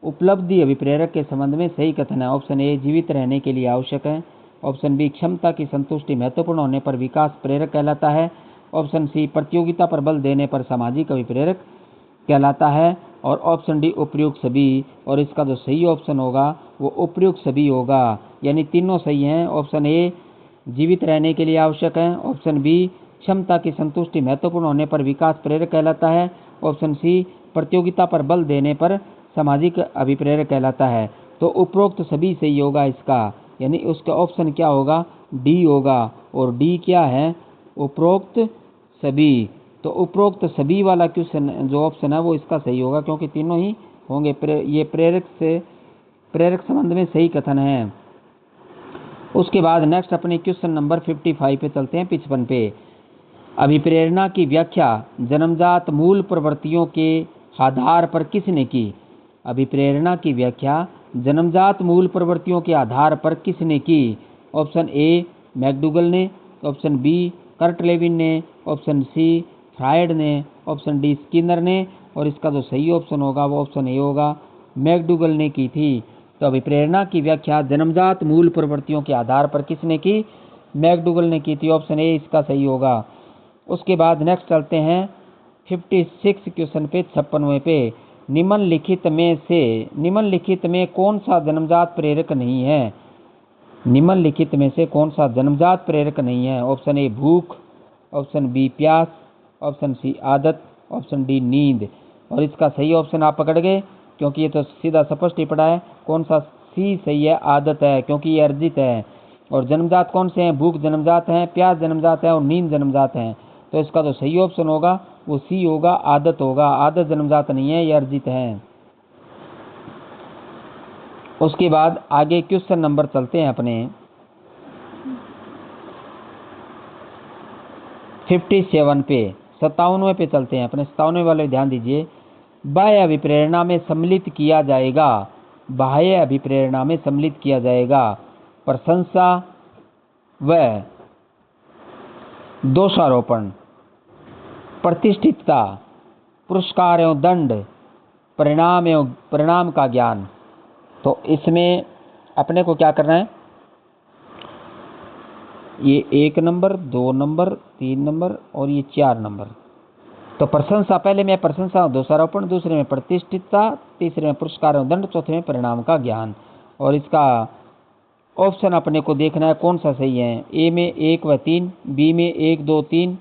उपलब्धि अभिप्रेरक के संबंध में सही कथन है। ऑप्शन ए जीवित रहने के लिए आवश्यक है, ऑप्शन बी क्षमता की संतुष्टि महत्वपूर्ण होने पर विकास प्रेरक कहलाता है, ऑप्शन सी प्रतियोगिता पर बल देने पर सामाजिक अभिप्रेरक कहलाता है, और ऑप्शन डी उपयुक्त सभी। और इसका जो सही ऑप्शन होगा वो उपयुक्त सभी होगा, यानी तीनों सही हैं। ऑप्शन ए जीवित रहने के लिए आवश्यक है, ऑप्शन बी क्षमता की संतुष्टि महत्वपूर्ण होने पर विकास प्रेरक कहलाता है, ऑप्शन सी प्रतियोगिता पर बल देने पर सामाजिक अभिप्रेरक कहलाता है। तो उपरोक्त सभी सही होगा इसका, यानी उसका ऑप्शन क्या होगा? डी होगा। और डी क्या है? उपरोक्त सभी। तो उपरोक्त सभी वाला क्वेश्चन जो ऑप्शन है वो इसका सही होगा, क्योंकि तीनों ही होंगे। ये प्रेरक संबंध में सही कथन है। उसके बाद नेक्स्ट अपने क्वेश्चन नंबर 55 पे चलते हैं, 55 पे। अभिप्रेरणा की व्याख्या जन्मजात मूल प्रवृत्तियों के आधार पर किसने की? अभिप्रेरणा की व्याख्या जन्मजात मूल प्रवृत्तियों के आधार पर किसने की? ऑप्शन ए मैकडूगल ने, ऑप्शन बी कर्ट लेविन ने, ऑप्शन सी फ्रायड ने, ऑप्शन डी स्किनर ने। और इसका जो सही ऑप्शन होगा वो ऑप्शन ए होगा, मैकडूगल ने की थी। तो अभिप्रेरणा की व्याख्या जन्मजात मूल प्रवृत्तियों के आधार पर किसने की? मैकडूगल ने की थी। ऑप्शन ए इसका सही होगा। उसके बाद नेक्स्ट चलते हैं 56 क्वेश्चन पे 56वें पे निम्नलिखित में कौन सा जन्मजात प्रेरक नहीं है? निम्नलिखित में से कौन सा जन्मजात प्रेरक नहीं है? ऑप्शन ए भूख, ऑप्शन बी प्यास, ऑप्शन सी आदत, ऑप्शन डी नींद। और इसका सही ऑप्शन आप पकड़ गए, क्योंकि ये तो सीधा स्पष्ट ही पड़ा है। कौन सा सी सही है? आदत है, क्योंकि ये अर्जित है। और जन्मजात कौन से हैं? भूख जन्मजात है, प्यास जन्मजात है और नींद जन्मजात है। तो इसका जो सही ऑप्शन होगा वो सी होगा, आदत होगा। आदत जन्मजात नहीं है, ये अर्जित है। उसके बाद आगे क्वेश्चन नंबर चलते हैं अपने 57 पे, 57वें पे चलते हैं अपने। 57वें वाले ध्यान दीजिए। बाह्य अभिप्रेरणा में सम्मिलित किया जाएगा, बाह्य अभिप्रेरणा में सम्मिलित किया जाएगा प्रशंसा व दोषारोपण, प्रतिष्ठितता, पुरस्कार एवं दंड, परिणाम का ज्ञान। तो इसमें अपने को क्या करना है? ये 1 नंबर, 2 नंबर, 3 नंबर और ये 4 नंबर। तो प्रशंसा, पहले में प्रशंसा और दोषारोपण, दूसरे में प्रतिष्ठितता, तीसरे में पुरस्कार एवं दंड, चौथे में परिणाम का ज्ञान। और इसका ऑप्शन अपने को देखना है कौन सा सही है। ए में 1 व 3, बी में 1, 2, 3,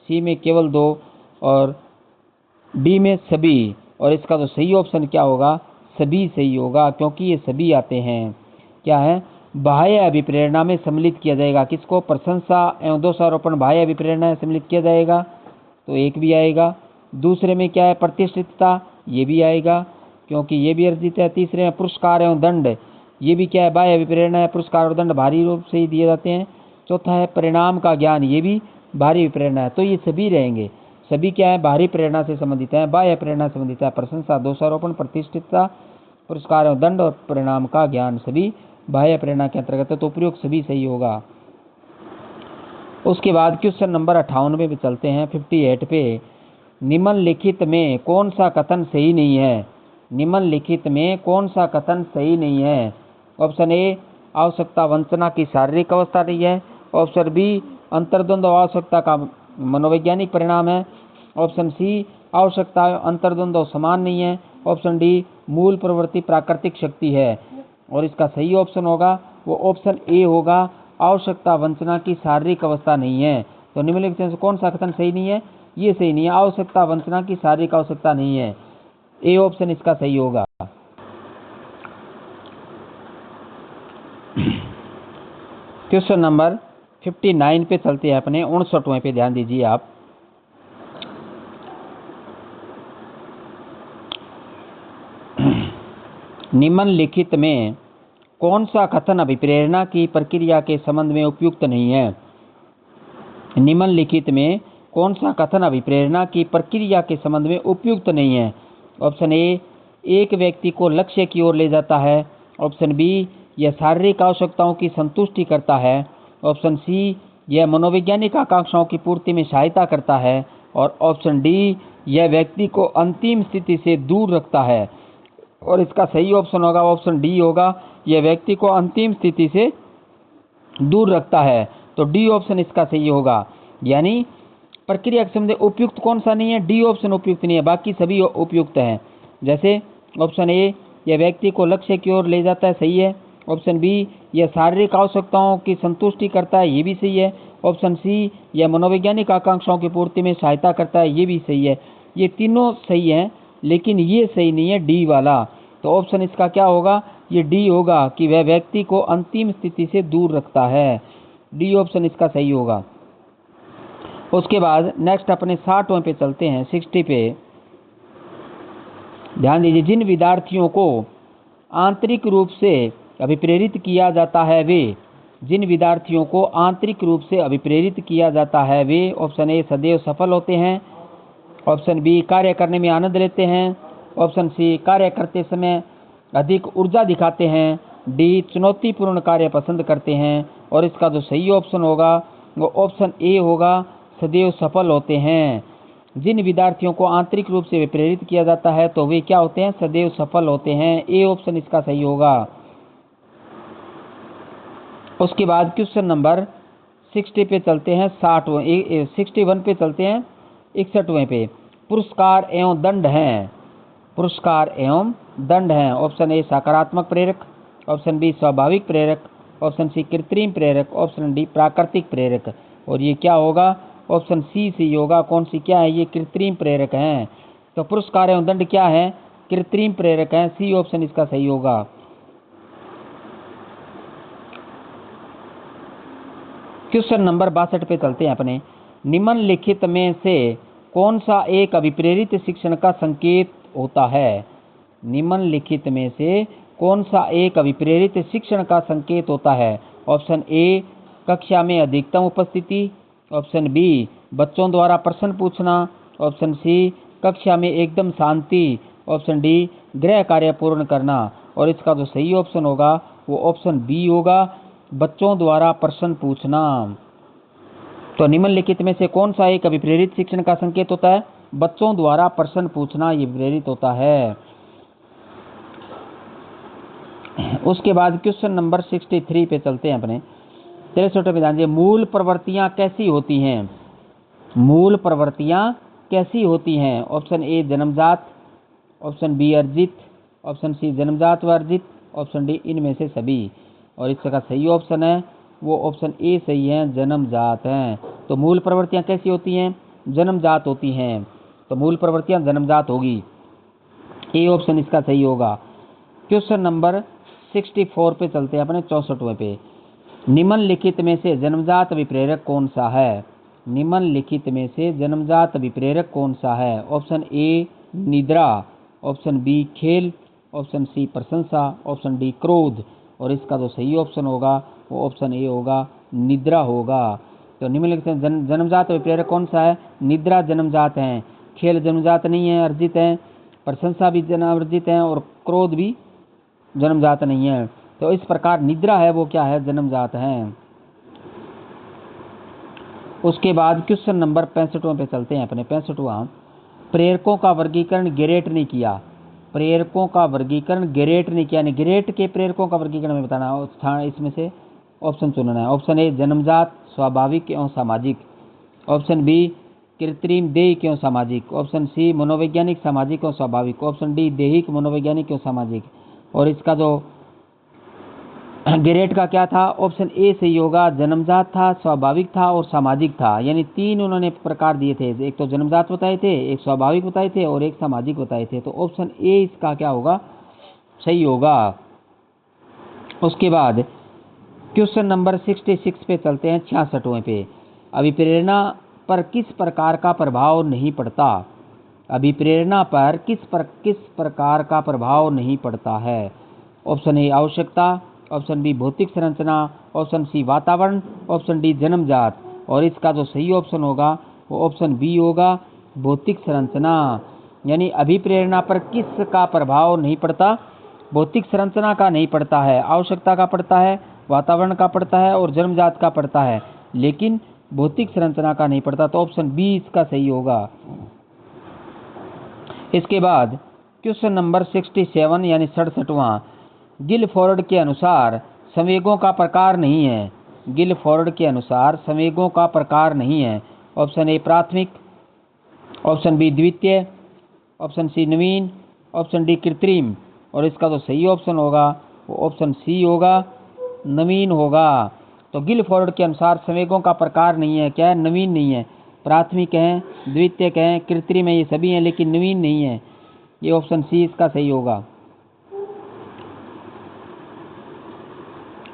सी में केवल 2 और डी में सभी। और इसका तो सही ऑप्शन क्या होगा? सभी सही होगा, क्योंकि ये सभी आते हैं। क्या है? बाह्य अभिप्रेरणा में सम्मिलित किया जाएगा। किसको? प्रशंसा एवं दोषारोपण बाह्य अभिप्रेरणा में सम्मिलित किया जाएगा, तो एक भी आएगा। दूसरे में क्या है? प्रतिष्ठितता, ये भी आएगा, क्योंकि ये भी अर्जित है। तीसरे में पुरस्कार एवं दंड, ये भी क्या है? बाह्य अभिप्रेरणा है। पुरस्कार और दंड बाहरी रूप से ही दिए जाते हैं। चौथा है परिणाम का ज्ञान, ये भी बाहरी प्रेरणा है। तो ये सभी रहेंगे। सभी क्या है? बाहरी प्रेरणा से संबंधित है, बाह्य प्रेरणा से संबंधित है। प्रशंसा, दोषारोपण, प्रतिष्ठितता, पुरस्कार और दंड और परिणाम का ज्ञान सभी बाह्य प्रेरणा के अंतर्गत है। तो प्रयोग सभी सही होगा। उसके बाद क्वेश्चन नंबर 58 पे चलते हैं, 58 पे। निम्नलिखित में कौन सा कथन सही नहीं है? निम्नलिखित में कौन सा कथन सही नहीं है? ऑप्शन ए आवश्यकता वंचना की शारीरिक अवस्था नहीं है। ऑप्शन बी अंतर्द्वंद आवश्यकता का मनोवैज्ञानिक परिणाम है। ऑप्शन सी आवश्यकता अंतर्द्वंद समान नहीं है। ऑप्शन डी मूल प्रवृत्ति प्राकृतिक शक्ति है। और इसका सही ऑप्शन होगा वो ऑप्शन ए होगा, आवश्यकता वंचना की शारीरिक अवस्था नहीं है। तो निम्नलिखित में से कौन सा कथन सही नहीं है? ये सही नहीं है, आवश्यकता वंचना की शारीरिक आवश्यकता नहीं है। ए ऑप्शन इसका सही होगा। क्वेश्चन नंबर 59 पे चलते हैं अपने, 59वें पे ध्यान दीजिए आप। निम्नलिखित में कौन सा कथन अभिप्रेरणा की प्रक्रिया के संबंध में उपयुक्त नहीं है? निम्नलिखित में कौन सा कथन अभिप्रेरणा की प्रक्रिया के संबंध में उपयुक्त नहीं है? ऑप्शन ए एक व्यक्ति को लक्ष्य की ओर ले जाता है। ऑप्शन बी यह शारीरिक आवश्यकताओं की संतुष्टि करता है। ऑप्शन सी यह मनोवैज्ञानिक आकांक्षाओं की पूर्ति में सहायता करता है। और ऑप्शन डी यह व्यक्ति को अंतिम स्थिति से दूर रखता है। और इसका सही ऑप्शन होगा ऑप्शन डी होगा, यह व्यक्ति को अंतिम स्थिति से दूर रखता है। तो डी ऑप्शन इसका सही होगा। यानी प्रक्रिया के संबंध उपयुक्त कौन सा नहीं है? डी ऑप्शन उपयुक्त नहीं है, बाकी सभी उपयुक्त हैं। जैसे ऑप्शन ए यह व्यक्ति को लक्ष्य की ओर ले जाता है, सही है। ऑप्शन बी यह शारीरिक आवश्यकताओं की संतुष्टि करता है, ये भी सही है। ऑप्शन सी यह मनोवैज्ञानिक आकांक्षाओं की पूर्ति में सहायता करता है, ये भी सही है। ये तीनों सही हैं, लेकिन ये सही नहीं है डी वाला। तो ऑप्शन इसका क्या होगा? ये डी होगा कि वह व्यक्ति को अंतिम स्थिति से दूर रखता है। डी ऑप्शन इसका सही होगा। उसके बाद नेक्स्ट अपने 60वें पे चलते हैं, 60 पे ध्यान दीजिए। जिन विद्यार्थियों को आंतरिक रूप से अभिप्रेरित किया जाता है वे, जिन विद्यार्थियों को आंतरिक रूप से अभिप्रेरित किया जाता है वे, ऑप्शन ए सदैव सफल होते हैं। ऑप्शन बी कार्य करने में आनंद लेते हैं। ऑप्शन सी कार्य करते समय अधिक ऊर्जा दिखाते हैं। डी चुनौतीपूर्ण कार्य पसंद करते हैं। और इसका जो सही ऑप्शन होगा वो ऑप्शन ए होगा, सदैव सफल होते हैं। जिन विद्यार्थियों को आंतरिक रूप से प्रेरित किया जाता है तो वे क्या होते हैं? सदैव सफल होते हैं। ए ऑप्शन इसका सही होगा। उसके बाद क्वेश्चन नंबर 60 पे चलते हैं, 61 पे चलते हैं, 61वें पे। पुरस्कार एवं दंड हैं। पुरस्कार एवं दंड हैं। ऑप्शन ए सकारात्मक प्रेरक, ऑप्शन बी स्वाभाविक प्रेरक, ऑप्शन सी कृत्रिम प्रेरक, ऑप्शन डी प्राकृतिक प्रेरक। और ये क्या होगा? ऑप्शन सी सही होगा। कौन सी क्या है? ये कृत्रिम प्रेरक हैं। तो पुरस्कार एवं दंड क्या है? कृत्रिम प्रेरक हैं। सी ऑप्शन इसका सही होगा। क्वेश्चन नंबर 62 पे चलते हैं अपने। निम्नलिखित में से कौन सा एक अभिप्रेरित शिक्षण का संकेत होता है? निम्नलिखित में से कौन सा एक अभिप्रेरित शिक्षण का संकेत होता है? ऑप्शन ए कक्षा में अधिकतम उपस्थिति, ऑप्शन बी बच्चों द्वारा प्रश्न पूछना, ऑप्शन सी कक्षा में एकदम शांति, ऑप्शन डी गृह कार्य पूर्ण करना। और इसका जो सही ऑप्शन होगा वो ऑप्शन बी होगा, बच्चों द्वारा प्रश्न पूछना। तो निम्नलिखित में से कौन सा एक अभिप्रेरित शिक्षण का संकेत होता है? बच्चों द्वारा प्रश्न पूछना ये प्रेरित होता है। उसके बाद क्वेश्चन नंबर 63 पे चलते हैं अपने। चलिए छोटे में जानिए, मूल प्रवृत्तियां कैसी होती हैं? मूल प्रवृत्तियां कैसी होती हैं? ऑप्शन ए जन्मजात, ऑप्शन बी अर्जित, ऑप्शन सी जन्मजात व अर्जित, ऑप्शन डी इनमें से सभी। और इसका सही ऑप्शन है वो ऑप्शन ए सही है, जन्मजात हैं। तो मूल प्रवृत्तियां कैसी होती हैं? जन्मजात होती हैं। तो मूल प्रवृत्तियां जन्मजात होगी। ए ऑप्शन इसका सही होगा। क्वेश्चन नंबर 64 पे चलते हैं अपने 64वें पे। निम्नलिखित में से जन्मजात विप्रेरक कौन सा है? निम्नलिखित में से जन्मजात विप्रेरक कौन सा है? ऑप्शन ए निद्रा, ऑप्शन बी खेल, ऑप्शन सी प्रशंसा, ऑप्शन डी क्रोध। और इसका जो सही ऑप्शन होगा वो ऑप्शन ए होगा, निद्रा होगा। तो निम्नलिखित जन्मजात विप्रेरक कौन सा है? निद्रा जन्मजात हैं, खेल जन्मजात नहीं है, अर्जित हैं, प्रशंसा भी अर्जित हैं और क्रोध भी जन्मजात नहीं है। तो इस प्रकार निद्रा है वो क्या है? जन्मजात हैं। उसके बाद क्वेश्चन नंबर 65 पे चलते हैं अपने। 65वां, प्रेरकों का वर्गीकरण गेरेट ने किया। प्रेरकों का वर्गीकरण गेरेट ने किया। गेरेट के प्रेरकों का वर्गीकरण में बताना है। इसमें से ऑप्शन चुनना है। ऑप्शन ए जन्मजात, स्वाभाविक एवं सामाजिक, ऑप्शन बी कृत्रिम देहिक एवं सामाजिक, ऑप्शन सी मनोवैज्ञानिक सामाजिक एवं स्वाभाविक, ऑप्शन डी देहिक मनोवैज्ञानिक एवं सामाजिक। और इसका जो गेरेट का क्या था? ऑप्शन ए सही होगा, जन्मजात था, स्वाभाविक था और सामाजिक था। यानी तीन उन्होंने प्रकार दिए थे, एक तो जन्मजात बताए थे, एक स्वाभाविक बताए थे और एक सामाजिक बताए थे। तो ऑप्शन ए इसका क्या होगा? सही होगा। उसके बाद क्वेश्चन नंबर 66 पे चलते हैं 66वें पे। अभिप्रेरणा पर किस प्रकार का प्रभाव नहीं पड़ता? अभिप्रेरणा पर किस प्रकार का प्रभाव नहीं पड़ता है? ऑप्शन ए आवश्यकता, ऑप्शन बी भौतिक संरचना, ऑप्शन सी वातावरण, ऑप्शन डी जन्मजात। और इसका जो सही ऑप्शन होगा वो ऑप्शन बी होगा, भौतिक संरचना। यानी अभिप्रेरणा पर किस का प्रभाव नहीं पड़ता? भौतिक संरचना का नहीं पड़ता है, आवश्यकता का पड़ता है, वातावरण का पड़ता है और जन्मजात का पड़ता है, लेकिन भौतिक संरचना का नहीं पड़ता। तो ऑप्शन बी इसका सही होगा। इसके बाद क्वेश्चन नंबर 67 यानी 67वां, गिलफोर्ड के अनुसार संवेगों का प्रकार नहीं है। गिलफोर्ड के अनुसार संवेगों का प्रकार नहीं है। ऑप्शन ए प्राथमिक, ऑप्शन बी द्वितीय, ऑप्शन सी नवीन, ऑप्शन डी कृत्रिम। और इसका जो सही ऑप्शन होगा वो ऑप्शन सी होगा, नवीन होगा। तो गिलफोर्ड के अनुसार संवेगों का प्रकार नहीं है, क्या है? नवीन नहीं है। प्राथमिक हैं, द्वितीयक हैं, कृत्रिम है, ये सभी हैं, लेकिन नवीन नहीं है। ये ऑप्शन सी इसका सही होगा।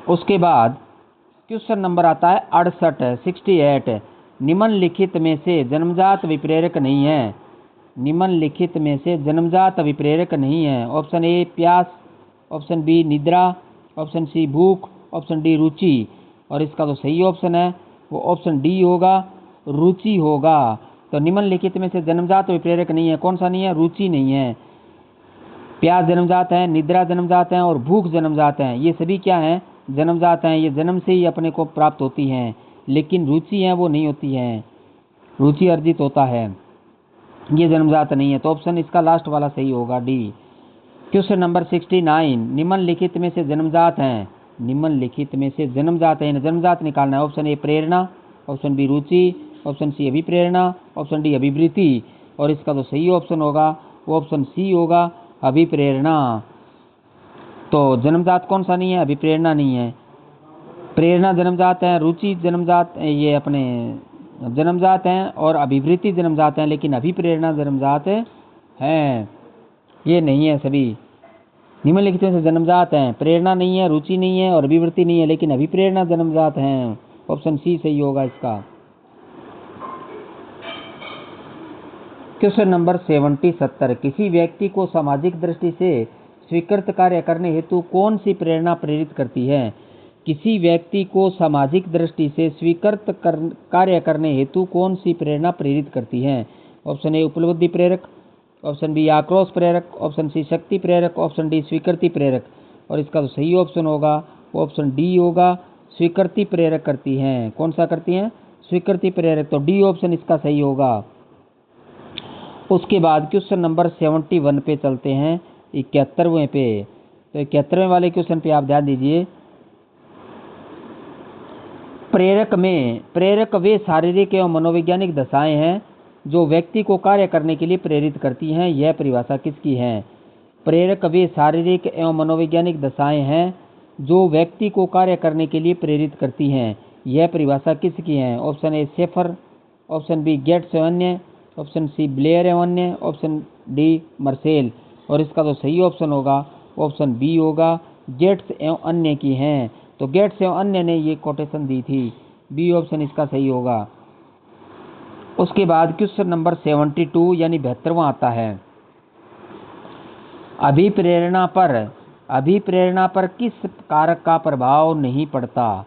उसके बाद क्वेश्चन नंबर आता है 68 निम्नलिखित में से जन्मजात विप्रेरक नहीं है। निम्नलिखित में से जन्मजात विप्रेरक नहीं है। ऑप्शन ए प्यास, ऑप्शन बी निद्रा, ऑप्शन सी भूख, ऑप्शन डी रुचि। और इसका जो सही ऑप्शन है वो ऑप्शन डी होगा, रुचि होगा। तो निम्नलिखित में से जन्मजात विप्रेरक नहीं है, कौन सा नहीं है? रुचि नहीं है। प्यास जन्मजात है, निद्रा जन्मजात है और भूख जन्मजात हैं। ये सभी क्या हैं? जन्मजात हैं। ये जन्म से ही अपने को प्राप्त होती हैं, लेकिन रुचि है वो नहीं होती है, रुचि अर्जित होता है, ये जन्मजात नहीं है। तो ऑप्शन इसका लास्ट वाला सही होगा, डी। क्वेश्चन नंबर 69 निम्नलिखित में से जन्मजात हैं। निम्नलिखित में से जन्मजात है, जन्मजात निकालना है। ऑप्शन ए प्रेरणा, ऑप्शन बी रुचि, ऑप्शन सी अभिप्रेरणा, ऑप्शन डी अभिवृत्ति। और इसका जो सही ऑप्शन होगा वो ऑप्शन सी होगा, अभिप्रेरणा। तो जन्मजात कौन सा नहीं है? अभिप्रेरणा नहीं है। प्रेरणा जन्मजात है, रुचि जन्मजात, ये अपने जन्मजात हैं, और अभिवृत्ति जन्मजात हैं, लेकिन अभिप्रेरणा जन्मजात है, ये नहीं है सभी। निम्नलिखित में से जन्मजात हैं, प्रेरणा नहीं है, रुचि नहीं है और अभिवृत्ति नहीं है, लेकिन अभिप्रेरणा जन्मजात हैं। ऑप्शन सी सही होगा इसका। क्वेश्चन नंबर 70 किसी व्यक्ति को सामाजिक दृष्टि से स्वीकृत कार्य करने हेतु कौन सी प्रेरणा प्रेरित करती है? किसी व्यक्ति को सामाजिक दृष्टि से स्वीकृत कार्य करने हेतु कौन सी प्रेरणा प्रेरित करती है? ऑप्शन ए उपलब्धि प्रेरक, ऑप्शन बी आक्रोश प्रेरक, ऑप्शन सी शक्ति प्रेरक, ऑप्शन डी स्वीकृति प्रेरक। और इसका जो सही ऑप्शन होगा वो ऑप्शन डी होगा, स्वीकृति प्रेरक करती हैं। कौन सा करती हैं? स्वीकृति प्रेरक। तो डी ऑप्शन इसका सही होगा। उसके बाद क्वेश्चन नंबर 71 पे चलते हैं, 71वें पे। तो 71वें वाले क्वेश्चन पे आप ध्यान दीजिए। प्रेरक वे शारीरिक एवं मनोवैज्ञानिक दशाएं हैं जो व्यक्ति को कार्य करने के लिए प्रेरित करती हैं। यह परिभाषा किसकी है? प्रेरक वे शारीरिक एवं मनोवैज्ञानिक दशाएं हैं जो व्यक्ति को कार्य करने के लिए प्रेरित करती हैं। यह परिभाषा किसकी है? Option a Shaffer, option b Gates एवं अन्य, ऑप्शन सी ब्लेयर एवं अन्य, ऑप्शन डी मर्सेल। और इसका जो सही ऑप्शन होगा ऑप्शन बी होगा, गेट्स एवं अन्य की हैं। तो गेट्स एवं अन्य ने ये कोटेशन दी थी, बी ऑप्शन इसका सही होगा। उसके बाद क्वेश्चन नंबर 72 यानी 72वां आता है। अभिप्रेरणा पर किस कारक का प्रभाव नहीं पड़ता?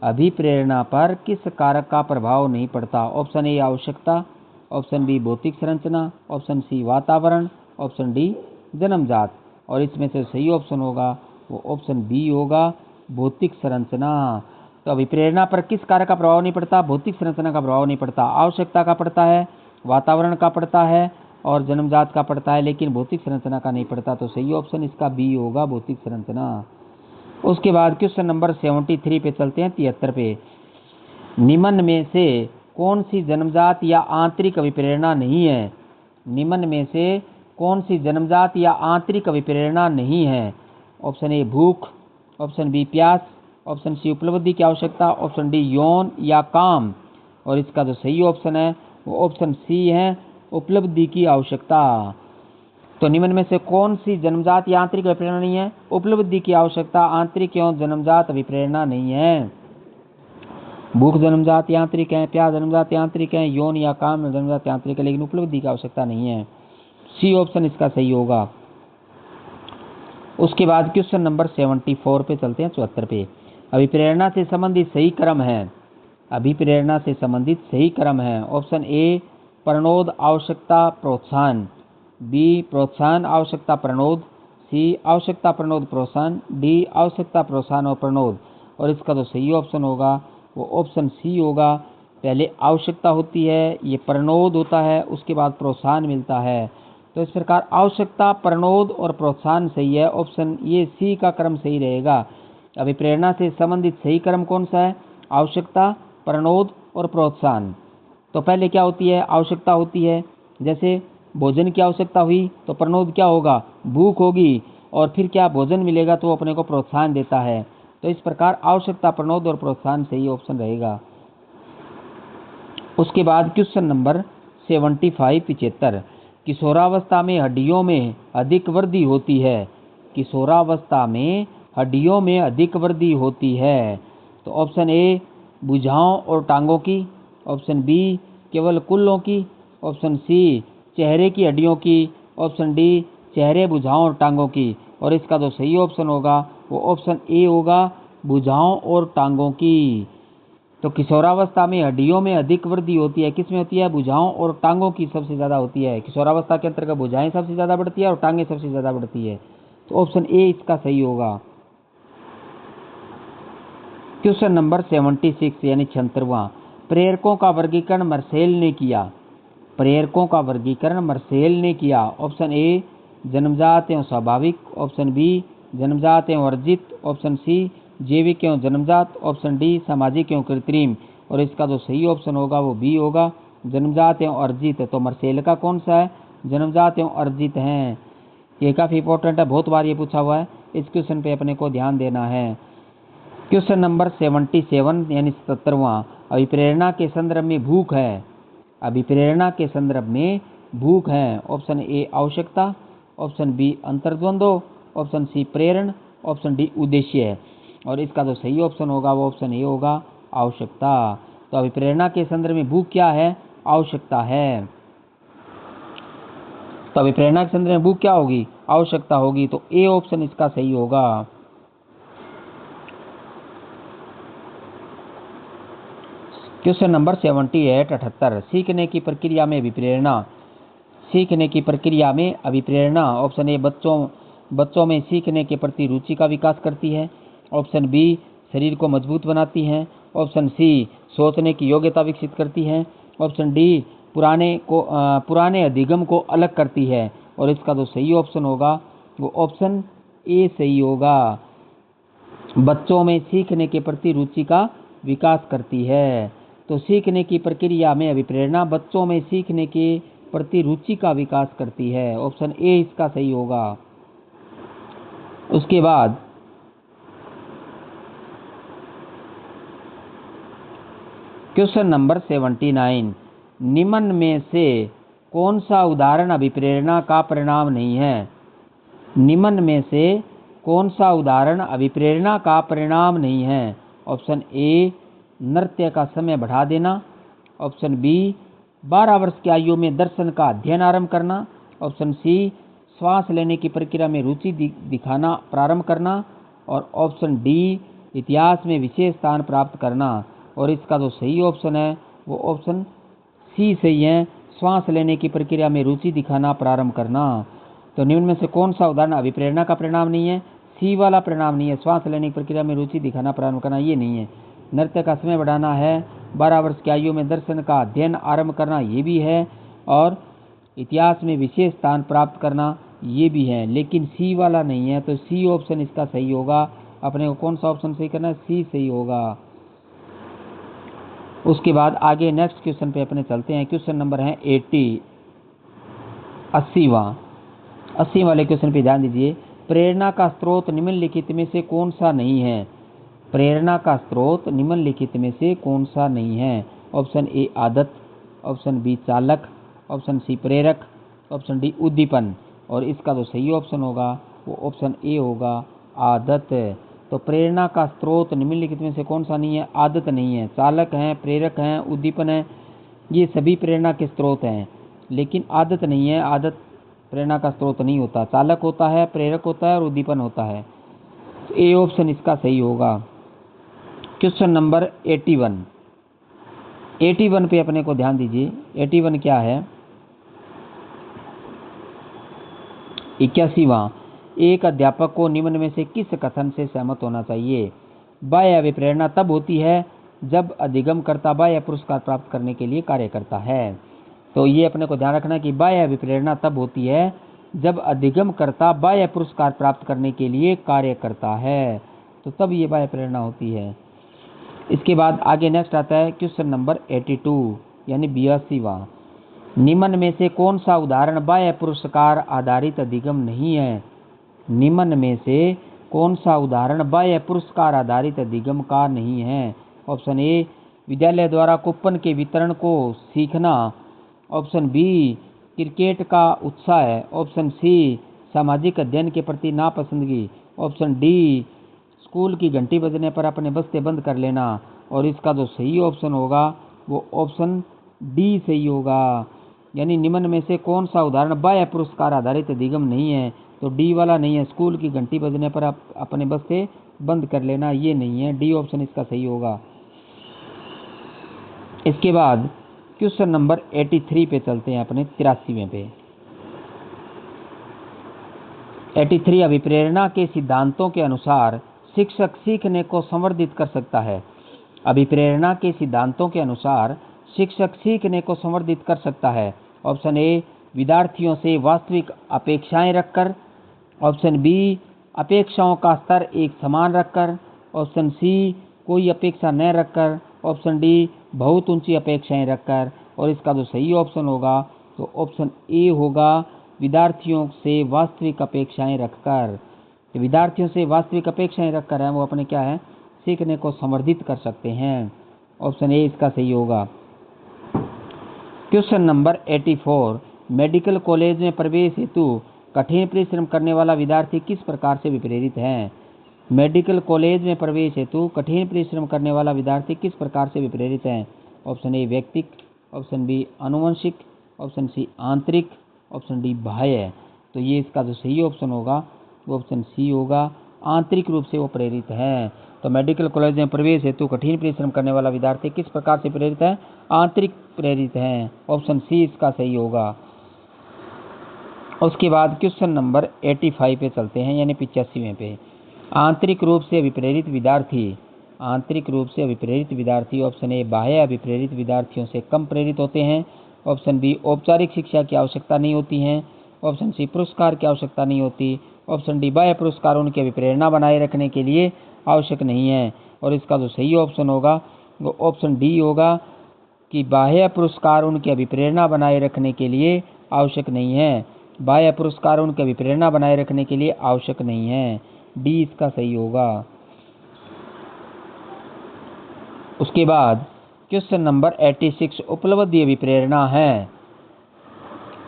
अभिप्रेरणा पर किस कारक का प्रभाव नहीं पड़ता? ऑप्शन ए आवश्यकता, ऑप्शन बी भौतिक संरचना, ऑप्शन सी वातावरण, ऑप्शन डी जन्मजात। और इसमें से सही ऑप्शन होगा वो ऑप्शन बी होगा, भौतिक संरचना। तो अभिप्रेरणा पर किस कारक का प्रभाव नहीं पड़ता? भौतिक संरचना का प्रभाव नहीं पड़ता। आवश्यकता का पड़ता है, वातावरण का पड़ता है और जन्मजात का पड़ता है, लेकिन भौतिक संरचना का नहीं पड़ता। तो सही ऑप्शन इसका बी होगा, भौतिक संरचना। उसके बाद क्वेश्चन नंबर 73 पे चलते हैं, 73 पे। निम्न में से कौन सी जन्मजात या आंतरिक अभिप्रेरणा नहीं है? निम्न में से कौन सी जन्मजात या आंतरिक अभिप्रेरणा नहीं है? ऑप्शन ए भूख, ऑप्शन बी प्यास, ऑप्शन सी उपलब्धि की आवश्यकता, ऑप्शन डी यौन या काम। और इसका जो सही ऑप्शन है वो ऑप्शन सी है, उपलब्धि की आवश्यकता। तो निम्न में से कौन सी जन्मजात या आंतरिक अभिप्रेरणा नहीं है? उपलब्धि की आवश्यकता आंतरिक एवं जन्मजात अभिप्रेरणा नहीं है। भूख जन्मजात यांत्रिक है, प्यास जन्मजात यांत्रिक है, यौन या काम जन्मजात यांत्रिक है, लेकिन उपलब्धि की आवश्यकता नहीं है। सी ऑप्शन इसका सही होगा। उसके बाद क्वेश्चन नंबर 74 पे चलते हैं, 74 पे। अभिप्रेरणा से संबंधित सही क्रम है। अभिप्रेरणा से संबंधित सही क्रम है। ऑप्शन ए प्रणोद आवश्यकता प्रोत्साहन, बी प्रोत्साहन आवश्यकता प्रणोद, सी आवश्यकता प्रणोद प्रोत्साहन, डी आवश्यकता प्रोत्साहन और प्रणोद। और इसका जो सही ऑप्शन होगा वो ऑप्शन सी होगा। पहले आवश्यकता होती है, ये प्रणोद होता है, उसके बाद प्रोत्साहन मिलता है। तो इस प्रकार आवश्यकता, प्रणोद और प्रोत्साहन सही है। ऑप्शन ये सी का क्रम सही रहेगा। अभिप्रेरणा से संबंधित सही क्रम कौन सा है? आवश्यकता, प्रणोद और प्रोत्साहन। तो पहले क्या होती है? आवश्यकता होती है। जैसे भोजन की आवश्यकता हुई तो प्रणोद क्या होगा? भूख होगी। और फिर क्या? भोजन मिलेगा तो वो अपने को प्रोत्साहन देता है। तो इस प्रकार आवश्यकता, प्रणोद और प्रोत्साहन सही ऑप्शन रहेगा। उसके बाद क्वेश्चन नंबर 75 75। किशोरावस्था में हड्डियों में अधिक वृद्धि होती है। किशोरावस्था में हड्डियों में अधिक वृद्धि होती है। तो ऑप्शन ए भुजाओं और टांगों की, ऑप्शन बी केवल कुल्लों की, ऑप्शन सी चेहरे की हड्डियों की, ऑप्शन डी चेहरे, भुजाओं और टांगों की। और इसका जो सही ऑप्शन होगा वो ऑप्शन ए होगा, भुजाओं और टांगों की। तो किशोरावस्था में हड्डियों में अधिक वृद्धि होती है। किस में होती है? भुजाओं और टांगों की सबसे ज़्यादा होती है। किशोरावस्था के अंतर्गत भुजाएं सबसे ज़्यादा बढ़ती है और टांगें सबसे ज़्यादा बढ़ती है। तो ऑप्शन ए इसका सही होगा। क्वेश्चन नंबर 76 यानी 76वां। प्रेरकों का वर्गीकरण मर्सेल ने किया। प्रेरकों का वर्गीकरण मर्सेल ने किया। ऑप्शन ए जन्मजात एवं स्वाभाविक, ऑप्शन बी जन्मजात एवं अर्जित, ऑप्शन सी जैविक एवं जन्मजात, ऑप्शन डी सामाजिक एवं कृत्रिम। और इसका जो सही ऑप्शन होगा वो बी होगा, जन्मजात एवं अर्जित, तो मर्सेल का कौन सा है? जन्मजात एवं अर्जित हैं। ये काफ़ी इंपॉर्टेंट है, बहुत बार ये पूछा हुआ है, इस क्वेश्चन पे अपने को ध्यान देना है। क्वेश्चन नंबर 77 यानी 77वां, अभिप्रेरणा के संदर्भ में भूख है। अभिप्रेरणा के संदर्भ में भूख है। ऑप्शन ए आवश्यकता, ऑप्शन बी अंतर्द्वंद्व, ऑप्शन सी प्रेरण, ऑप्शन डी उद्देश्य है। और इसका जो सही ऑप्शन होगा वो ऑप्शन ए होगा, आवश्यकता। तो अभिप्रेरणा के संदर्भ में भूख क्या है? आवश्यकता है। तो अभिप्रेरणा के संदर्भ में भूख क्या होगी? आवश्यकता होगी। तो ए ऑप्शन इसका सही होगा। क्वेश्चन नंबर 78 सीखने की प्रक्रिया में अभिप्रेरणा। सीखने की प्रक्रिया में अभिप्रेरणा, ऑप्शन ए बच्चों में सीखने के प्रति रुचि का विकास करती है, ऑप्शन बी शरीर को मजबूत बनाती है, ऑप्शन सी सोचने की योग्यता विकसित करती है, ऑप्शन डी पुराने अधिगम को अलग करती है। और इसका जो सही ऑप्शन होगा वो ऑप्शन ए सही होगा। बच्चों में सीखने के प्रति रुचि का विकास करती है। तो सीखने की प्रक्रिया में अभिप्रेरणा बच्चों में सीखने के प्रति रुचि का विकास करती है। ऑप्शन ए इसका सही होगा। उसके बाद क्वेश्चन नंबर 79, निम्न में से कौन सा उदाहरण अभिप्रेरणा का परिणाम नहीं है? निम्न में से कौन सा उदाहरण अभिप्रेरणा का परिणाम नहीं है? ऑप्शन ए नृत्य का समय बढ़ा देना, ऑप्शन बी 12 वर्ष की आयु में दर्शन का अध्ययन आरंभ करना, ऑप्शन सी श्वास लेने की प्रक्रिया में रुचि दिखाना प्रारंभ करना, और ऑप्शन डी इतिहास में विशेष स्थान प्राप्त करना। और इसका जो सही ऑप्शन है वो ऑप्शन सी सही है, श्वास लेने की प्रक्रिया में रुचि दिखाना प्रारंभ करना। तो निम्न में से कौन सा उदाहरण अभिप्रेरणा का परिणाम नहीं है? सी वाला परिणाम नहीं है, श्वास लेने की प्रक्रिया में रुचि दिखाना प्रारंभ करना ये नहीं है। नृत्य का समय बढ़ाना है, 12 वर्ष की आयु में दर्शन का अध्ययन आरंभ करना ये भी है, और इतिहास में विशेष स्थान प्राप्त करना ये भी है, लेकिन सी वाला नहीं है। तो सी ऑप्शन इसका सही होगा। अपने को कौन सा ऑप्शन सही करना है? सी सही होगा। उसके बाद आगे नेक्स्ट क्वेश्चन पे अपने चलते हैं। क्वेश्चन नंबर है 80वां। 80 वाले क्वेश्चन पे ध्यान दीजिए। प्रेरणा का स्रोत निम्नलिखित में से कौन सा नहीं है? प्रेरणा का स्रोत निम्नलिखित में से कौन सा नहीं है? ऑप्शन ए आदत, ऑप्शन बी चालक, ऑप्शन सी प्रेरक, ऑप्शन डी उद्दीपन। और इसका जो सही ऑप्शन होगा वो ऑप्शन ए होगा, आदत। तो प्रेरणा का स्रोत निम्नलिखित में से कौन सा नहीं है? आदत नहीं है। चालक हैं, प्रेरक हैं, उद्दीपन है, ये सभी प्रेरणा के स्रोत हैं, लेकिन आदत नहीं है। आदत प्रेरणा का स्रोत नहीं होता। चालक होता है, प्रेरक होता है और उद्दीपन होता है। ए ऑप्शन इसका सही होगा। क्वेश्चन नंबर 81 पे अपने को ध्यान दीजिए। 81 क्या है? 81वां, एक अध्यापक को निम्न में से किस कथन से सहमत होना चाहिए? बाह्य अभिप्रेरणा तब होती है जब अधिगमकर्ता बाह्य पुरस्कार प्राप्त करने के लिए कार्य करता है। तो ये अपने को ध्यान रखना कि बाह्य अभिप्रेरणा तब होती है जब अधिगमकर्ता बाह्य पुरस्कार प्राप्त करने के लिए कार्य करता है, तो तब ये बाह्य प्रेरणा होती है। इसके बाद आगे नेक्स्ट आता है क्वेश्चन नंबर 82 यानी 82वां, निम्न में से कौन सा उदाहरण बाह्य पुरस्कार आधारित अधिगम नहीं है? निम्न में से कौन सा उदाहरण बाह्य पुरस्कार आधारित अधिगम का नहीं है? ऑप्शन ए विद्यालय द्वारा कूपन के वितरण को सीखना, ऑप्शन बी क्रिकेट का उत्साह, ऑप्शन सी सामाजिक अध्ययन के प्रति नापसंदगी, ऑप्शन डी स्कूल की घंटी बजने पर अपने बस्ते बंद कर लेना। और इसका जो सही ऑप्शन होगा वो ऑप्शन डी सही होगा। यानी निम्न में से कौन सा उदाहरण बाह्य पुरस्कार आधारित अधिगम नहीं है? तो डी वाला नहीं है, स्कूल की घंटी बजने पर अपने बस्ते बंद कर लेना ये नहीं है, डी ऑप्शन इसका सही होगा। इसके बाद क्वेश्चन नंबर 83 पे चलते हैं अपने 83वें पे। 83 अभिप्रेरणा के सिद्धांतों के अनुसार शिक्षक सीखने को संवर्धित कर सकता है। अभिप्रेरणा के सिद्धांतों के अनुसार शिक्षक सीखने को संवर्धित कर सकता है। ऑप्शन ए विद्यार्थियों से वास्तविक अपेक्षाएं रखकर, ऑप्शन बी अपेक्षाओं का स्तर एक समान रखकर, ऑप्शन सी कोई अपेक्षा न रखकर, ऑप्शन डी बहुत ऊंची अपेक्षाएं रखकर। और इसका जो सही ऑप्शन होगा तो ऑप्शन ए होगा, विद्यार्थियों से वास्तविक अपेक्षाएं रखकर। विद्यार्थियों से वास्तविक अपेक्षाएं रखकर है वो अपने क्या है सीखने को संवर्धित कर सकते हैं। ऑप्शन ए इसका सही होगा। क्वेश्चन नंबर 84, मेडिकल कॉलेज में प्रवेश हेतु कठिन परिश्रम करने वाला विद्यार्थी किस प्रकार से विप्रेरित है? मेडिकल कॉलेज में प्रवेश हेतु कठिन परिश्रम करने वाला विद्यार्थी किस प्रकार से विप्रेरित है? ऑप्शन ए व्यक्तिक, ऑप्शन बी आनुवंशिक, ऑप्शन सी आंतरिक, ऑप्शन डी बाह्य। तो ये इसका जो सही ऑप्शन होगा वो ऑप्शन सी होगा, आंतरिक रूप से वो प्रेरित है। तो मेडिकल कॉलेज में प्रवेश हेतु कठिन परिश्रम करने वाला विद्यार्थी किस प्रकार से प्रेरित है? आंतरिक प्रेरित है। ऑप्शन सी इसका सही होगा। उसके बाद क्वेश्चन नंबर 85 पे चलते हैं, यानी 85वें पे। आंतरिक रूप से अभिप्रेरित विद्यार्थी, आंतरिक रूप से अभिप्रेरित विद्यार्थी ऑप्शन ए बाह्य अभिप्रेरित विद्यार्थियों से कम प्रेरित होते हैं। ऑप्शन बी औपचारिक शिक्षा की आवश्यकता नहीं होती है। ऑप्शन सी पुरस्कार की आवश्यकता नहीं होती। ऑप्शन डी बाह्य पुरस्कार उनकी अभिप्रेरणा बनाए रखने के लिए आवश्यक नहीं है। और इसका जो सही ऑप्शन होगा वो ऑप्शन डी होगा कि बाह्य पुरस्कार उनकी अभिप्रेरणा बनाए रखने के लिए आवश्यक नहीं है। बाह्य पुरस्कार उनकी अभिप्रेरणा बनाए रखने के लिए आवश्यक नहीं है। डी इसका सही होगा। उसके बाद क्वेश्चन नंबर 86, उपलब्धि अभिप्रेरणा है।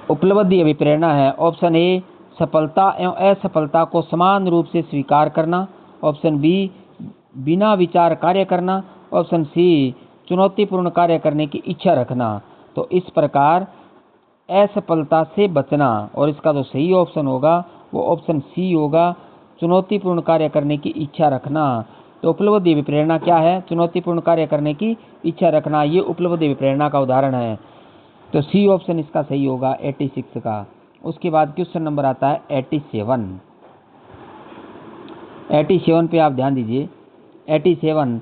उपलब्धि अभिप्रेरणा है ऑप्शन ए सफलता एवं असफलता को समान रूप से स्वीकार करना। ऑप्शन बी बिना विचार कार्य करना। ऑप्शन सी चुनौतीपूर्ण कार्य करने की इच्छा रखना। तो इस प्रकार असफलता से बचना, और इसका जो सही ऑप्शन होगा वो ऑप्शन सी होगा, चुनौतीपूर्ण कार्य करने की इच्छा रखना। तो उपलब्धि अभिप्रेरणा क्या है? चुनौतीपूर्ण कार्य करने की इच्छा रखना, ये उपलब्धि अभिप्रेरणा का उदाहरण है। तो सी ऑप्शन इसका सही होगा 86 का। उसके बाद क्वेश्चन नंबर आता है 87। 87 पे आप ध्यान दीजिए। 87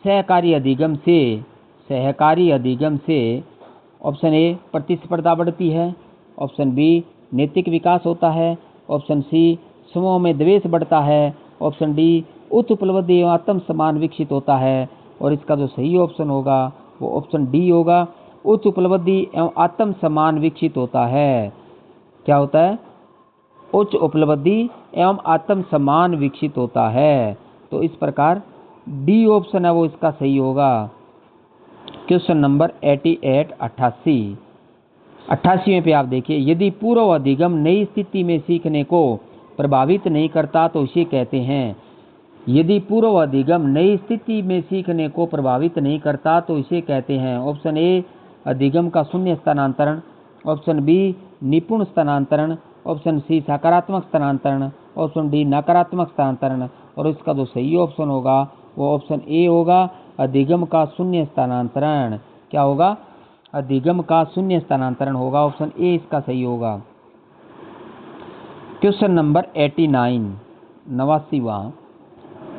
सहकारी अधिगम से, सहकारी अधिगम से ऑप्शन ए प्रतिस्पर्धा बढ़ती है। ऑप्शन बी नैतिक विकास होता है। ऑप्शन सी समूह में द्वेष बढ़ता है। ऑप्शन डी उच्च उपलब्धि एवं आत्म सम्मान विकसित होता है। और इसका जो सही ऑप्शन होगा वो ऑप्शन डी होगा, उच्च उपलब्धि एवं आत्म सम्मान विकसित होता है। क्या होता है? उच्च उपलब्धि एवं आत्म सम्मान विकसित होता है। तो इस प्रकार डी ऑप्शन है वो इसका सही होगा। क्वेश्चन नंबर 88, 88वें पे आप देखिए, यदि पूर्व अधिगम नई स्थिति में सीखने को प्रभावित नहीं करता तो इसे कहते हैं। यदि पूर्व अधिगम नई स्थिति में सीखने को प्रभावित नहीं करता तो इसे कहते हैं। ऑप्शन ए अधिगम का शून्य स्थानांतरण। ऑप्शन बी निपुण स्थानांतरण। ऑप्शन सी सकारात्मक स्थानांतरण। ऑप्शन डी नकारात्मक स्थानांतरण। और इसका जो सही ऑप्शन होगा वो ऑप्शन ए होगा, अधिगम का शून्य स्थानांतरण। क्या होगा? अधिगम का शून्य स्थानांतरण होगा। ऑप्शन ए इसका सही होगा। क्वेश्चन नंबर 89, 89वां,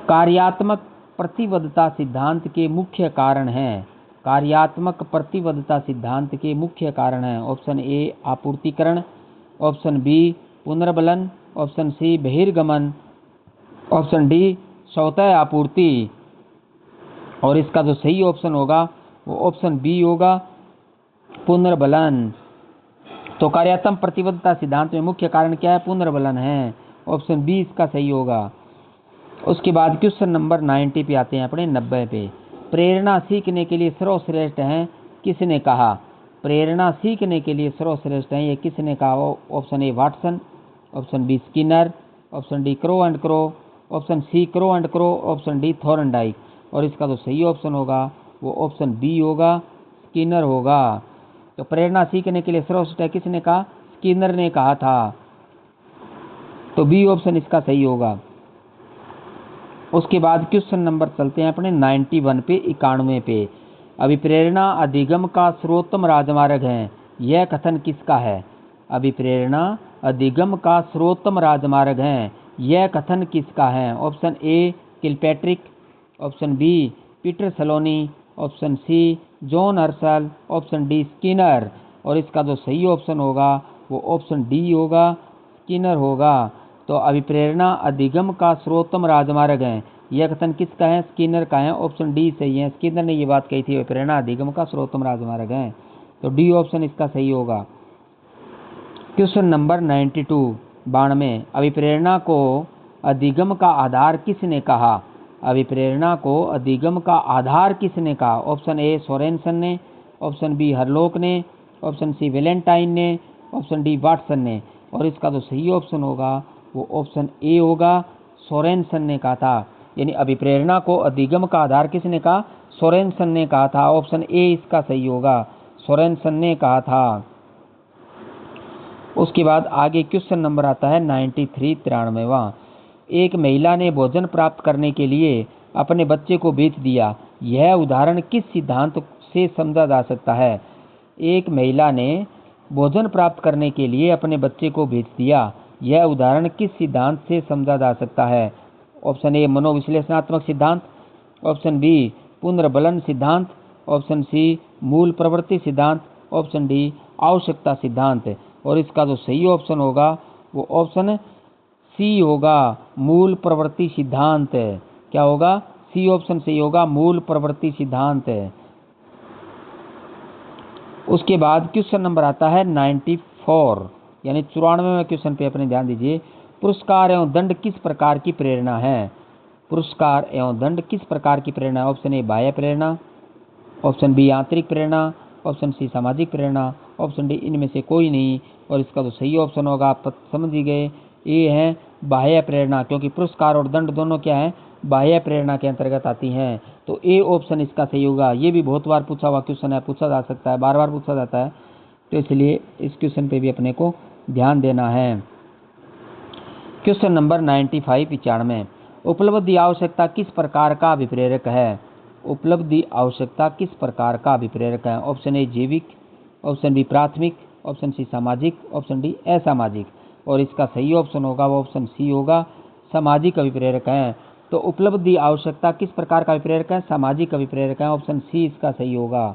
कार्यात्मक प्रतिबद्धता सिद्धांत के मुख्य कारण हैं। कार्यात्मक प्रतिबद्धता सिद्धांत के मुख्य कारण हैं। ऑप्शन ए आपूर्तिकरण। ऑप्शन बी पुनर्बलन। ऑप्शन सी बहिर्गमन। ऑप्शन डी स्वतः आपूर्ति। और इसका जो सही ऑप्शन होगा वो ऑप्शन बी होगा, पुनर्बलन। तो कार्यात्मक प्रतिबद्धता सिद्धांत में मुख्य कारण क्या है? पुनर्बलन है। ऑप्शन बी इसका सही होगा। उसके बाद क्वेश्चन नंबर 90 पे आते हैं अपने 90 पे। प्रेरणा सीखने के लिए सर्वश्रेष्ठ है, किसने कहा? प्रेरणा सीखने के लिए सर्वश्रेष्ठ है, ये किसने कहा? Option a Watson. Option B Skinner. Option d Crow and Crow. Option c Crow and Crow. Option d Thorndike. और इसका जो सही ऑप्शन होगा वो ऑप्शन बी होगा, स्किनर होगा। तो प्रेरणा सीखने के लिए सर्वश्रेष्ठ है किसने कहा? स्किनर ने कहा था। तो बी ऑप्शन इसका सही होगा। उसके बाद क्वेश्चन नंबर चलते हैं अपने 91 पे, 91 पे। अभिप्रेरणा अधिगम का सर्वोत्तम राजमार्ग है, यह कथन किसका है? अभिप्रेरणा अधिगम का सर्वोत्तम राजमार्ग है, यह कथन किसका है? Option a Kilpatrick. Option b Peter सलोनी। Option c John Herschel. Option d Skinner. और इसका जो सही ऑप्शन होगा वो ऑप्शन डी होगा, स्किनर होगा। तो अभिप्रेरणा अधिगम का सर्वोत्तम राजमार्ग है, यह कथन किसका है? स्किनर का है। ऑप्शन डी सही है, स्किनर ने ये बात कही थी, अभिप्रेरणा अधिगम का सर्वोत्तम राजमार्ग है। तो डी ऑप्शन इसका सही होगा। क्वेश्चन नंबर 92 अभिप्रेरणा को अधिगम का आधार किसने कहा? अभिप्रेरणा को अधिगम का आधार किसने कहा? ऑप्शन ए सोरेनसन ने, ऑप्शन बी हरलोक ने, ऑप्शन सी वैलेंटाइन ने, ऑप्शन डी वाटसन ने। और इसका जो सही ऑप्शन होगा वो ऑप्शन ए होगा, सोरेनसन ने कहा था। यानी अभिप्रेरणा को अधिगम का आधार किसने कहा? सोरेनसन ने कहा था। ऑप्शन ए इसका सही होगा, सोरेनसन ने कहा था। उसके बाद आगे क्वेश्चन नंबर आता है 93 एक महिला ने भोजन प्राप्त करने के लिए अपने बच्चे को बेच दिया, यह उदाहरण किस सिद्धांत से समझा जा सकता है? एक महिला ने भोजन प्राप्त करने के लिए अपने बच्चे को बेच दिया, यह उदाहरण किस सिद्धांत से समझा जा सकता है? ऑप्शन ए मनोविश्लेषणात्मक सिद्धांत, ऑप्शन बी पुनर्बलन सिद्धांत, ऑप्शन सी मूल प्रवृत्ति सिद्धांत, ऑप्शन डी आवश्यकता सिद्धांत। और इसका जो सही ऑप्शन होगा वो ऑप्शन सी होगा, मूल प्रवृत्ति सिद्धांत। क्या होगा? सी ऑप्शन सही होगा, मूल प्रवृत्ति सिद्धांत। उसके बाद क्वेश्चन नंबर आता है 94 यानी 94वें क्वेश्चन पे अपने ध्यान दीजिए। पुरस्कार एवं दंड किस प्रकार की प्रेरणा है? पुरस्कार एवं दंड किस प्रकार की प्रेरणा है? ऑप्शन ए बाह्य प्रेरणा, ऑप्शन बी आंतरिक प्रेरणा, ऑप्शन सी सामाजिक प्रेरणा, ऑप्शन डी इनमें से कोई नहीं। और इसका तो सही ऑप्शन होगा, आप समझ ही गए, ये है बाह्य प्रेरणा, क्योंकि पुरस्कार और दंड दोनों क्या है? बाह्य प्रेरणा के अंतर्गत आती हैं। तो ए ऑप्शन इसका सही होगा। ये भी बहुत बार पूछा हुआ क्वेश्चन है, पूछा जा सकता है, बार बार पूछा जाता है, तो इसलिए इस क्वेश्चन पे भी अपने को ध्यान देना है। क्वेश्चन नंबर 95 उपलब्धि आवश्यकता किस प्रकार का अभिप्रेरक है? उपलब्धि आवश्यकता किस प्रकार का अभिप्रेरक है? ऑप्शन ए जैविक, ऑप्शन बी प्राथमिक, ऑप्शन सी सामाजिक, ऑप्शन डी असामाजिक। और इसका सही ऑप्शन होगा वो ऑप्शन सी होगा, सामाजिक अभिप्रेरक है। तो उपलब्धि आवश्यकता किस प्रकार का अभिप्रेरक है? सामाजिक अभिप्रेरक है, ऑप्शन सी इसका सही होगा।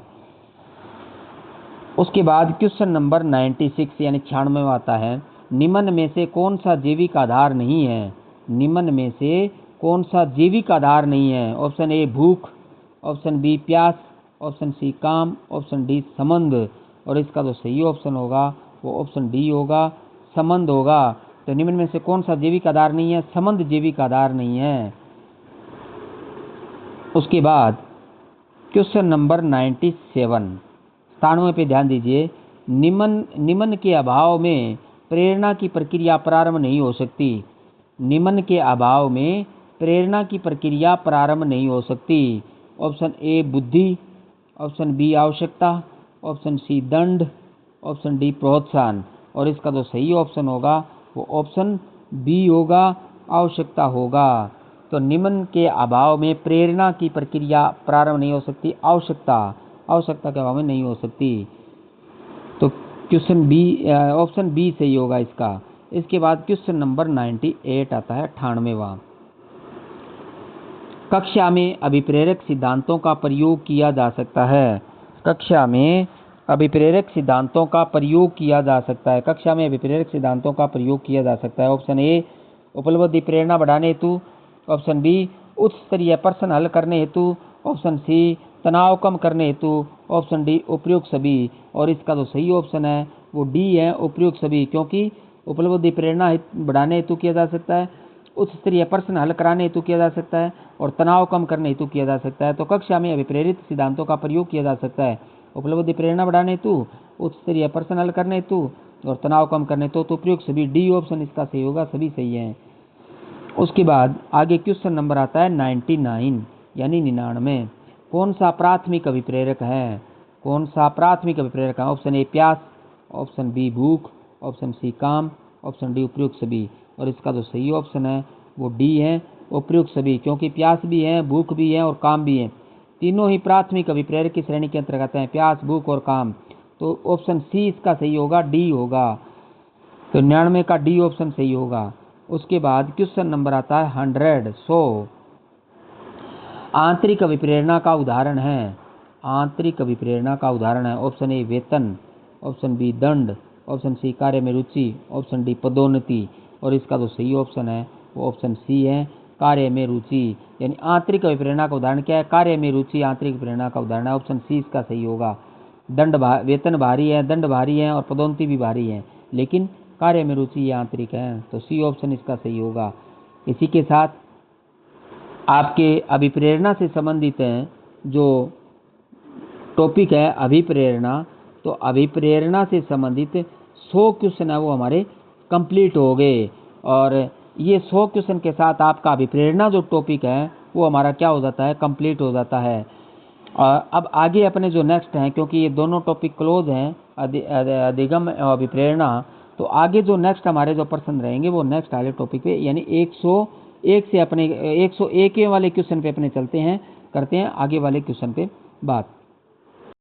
उसके बाद क्वेश्चन नंबर 96 यानी 96 आता है, निम्न में से कौन सा जैविक आधार नहीं है? निम्न में से कौन सा जैविक आधार नहीं है? ऑप्शन ए भूख, ऑप्शन बी प्यास, ऑप्शन सी काम, ऑप्शन डी संबंध। और इसका जो सही ऑप्शन होगा वो ऑप्शन डी होगा, संबंध होगा। तो निम्न में से कौन सा जैविक आधार नहीं है? संबंध जैविक आधार नहीं है। उसके बाद क्वेश्चन नंबर 97 पे ध्यान दीजिए। निम्न के अभाव में प्रेरणा की प्रक्रिया प्रारंभ नहीं हो सकती। निम्न के अभाव में प्रेरणा की प्रक्रिया प्रारंभ नहीं हो सकती। ऑप्शन ए बुद्धि, ऑप्शन बी आवश्यकता, ऑप्शन सी दंड, ऑप्शन डी प्रोत्साहन। और इसका जो सही ऑप्शन होगा वो ऑप्शन बी होगा, आवश्यकता होगा। तो निम्न के अभाव में प्रेरणा की प्रक्रिया प्रारंभ नहीं हो सकती, आवश्यकता के अभाव में नहीं हो सकती। तो क्वेश्चन बी, ऑप्शन बी सही होगा इसका। इसके बाद क्वेश्चन नंबर 98 आता है 98वां। कक्षा में अभिप्रेरक सिद्धांतों का प्रयोग किया जा सकता है। कक्षा में अभिप्रेरक सिद्धांतों का प्रयोग किया जा सकता है। कक्षा में अभिप्रेरक सिद्धांतों का प्रयोग किया जा सकता है। ऑप्शन ए उपलब्धि प्रेरणा बढ़ाने हेतु, ऑप्शन बी उच्च स्तरीय प्रश्न हल करने हेतु, ऑप्शन सी तनाव कम करने हेतु, ऑप्शन डी उपयुक्त सभी। और इसका जो सही ऑप्शन है वो डी है, उपयुक्त सभी, क्योंकि उपलब्धि प्रेरणा बढ़ाने हेतु किया जा सकता है, उच्च स्तरीय प्रश्न हल कराने हेतु किया जा सकता है और तनाव कम करने हेतु किया जा सकता है। तो कक्षा में अभिप्रेरित सिद्धांतों का प्रयोग किया जा सकता है उपलब्धि प्रेरणा बढ़ाने हेतु, उच्च स्तरीय प्रश्न हल करने हेतु और तनाव कम करने हेतु। तो उपयुक्त सभी, डी ऑप्शन इसका सही होगा, सभी सही है। उसके बाद आगे क्वेश्चन नंबर आता है 99 यानी 99। कौन सा प्राथमिक अभिप्रेरक है? कौन सा प्राथमिक अभिप्रेरक है? ऑप्शन ए प्यास, ऑप्शन बी भूख, ऑप्शन सी काम, ऑप्शन डी उपयुक्त सभी। और इसका जो सही ऑप्शन है वो डी है, उपयुक्त सभी, क्योंकि प्यास भी है, भूख भी है और काम भी है। तीनों ही प्राथमिक अभिप्रेरक की श्रेणी के अंतर्गत हैं, प्यास, भूख और काम। तो ऑप्शन सी इसका सही होगा, डी होगा। तो 99 का डी ऑप्शन सही होगा। उसके बाद क्वेश्चन नंबर आता है 100 आंतरिक अभिप्रेरणा का उदाहरण है। आंतरिक अभिप्रेरणा का उदाहरण है। ऑप्शन ए वेतन, ऑप्शन बी दंड, ऑप्शन सी कार्य में रुचि, ऑप्शन डी पदोन्नति। और इसका जो सही ऑप्शन है वो ऑप्शन सी है, कार्य में रुचि। यानी आंतरिक अभिप्रेरणा का उदाहरण क्या है? कार्य में रुचि आंतरिक प्रेरणा का उदाहरण है। ऑप्शन सी इसका सही होगा। वेतन भारी है, दंड भारी है और पदोन्नति भी भारी है, लेकिन कार्य में रुचि या आंतरिक है। तो सी ऑप्शन इसका सही होगा। इसी के साथ आपके अभिप्रेरणा से संबंधित जो टॉपिक है अभिप्रेरणा, तो अभिप्रेरणा से संबंधित 100 क्वेश्चन है वो हमारे कंप्लीट हो गए। और ये 100 क्वेश्चन के साथ आपका अभिप्रेरणा जो टॉपिक है वो हमारा क्या हो जाता है, कंप्लीट हो जाता है। और अब आगे अपने जो नेक्स्ट हैं, क्योंकि ये दोनों टॉपिक क्लोज हैं, अधिगम और अभिप्रेरणा, तो आगे जो नेक्स्ट हमारे जो प्रश्न रहेंगे वो नेक्स्ट वाले टॉपिक पे, यानी 101 से अपने 101वें वाले क्वेश्चन पे अपने चलते हैं, करते हैं आगे वाले क्वेश्चन पे बात।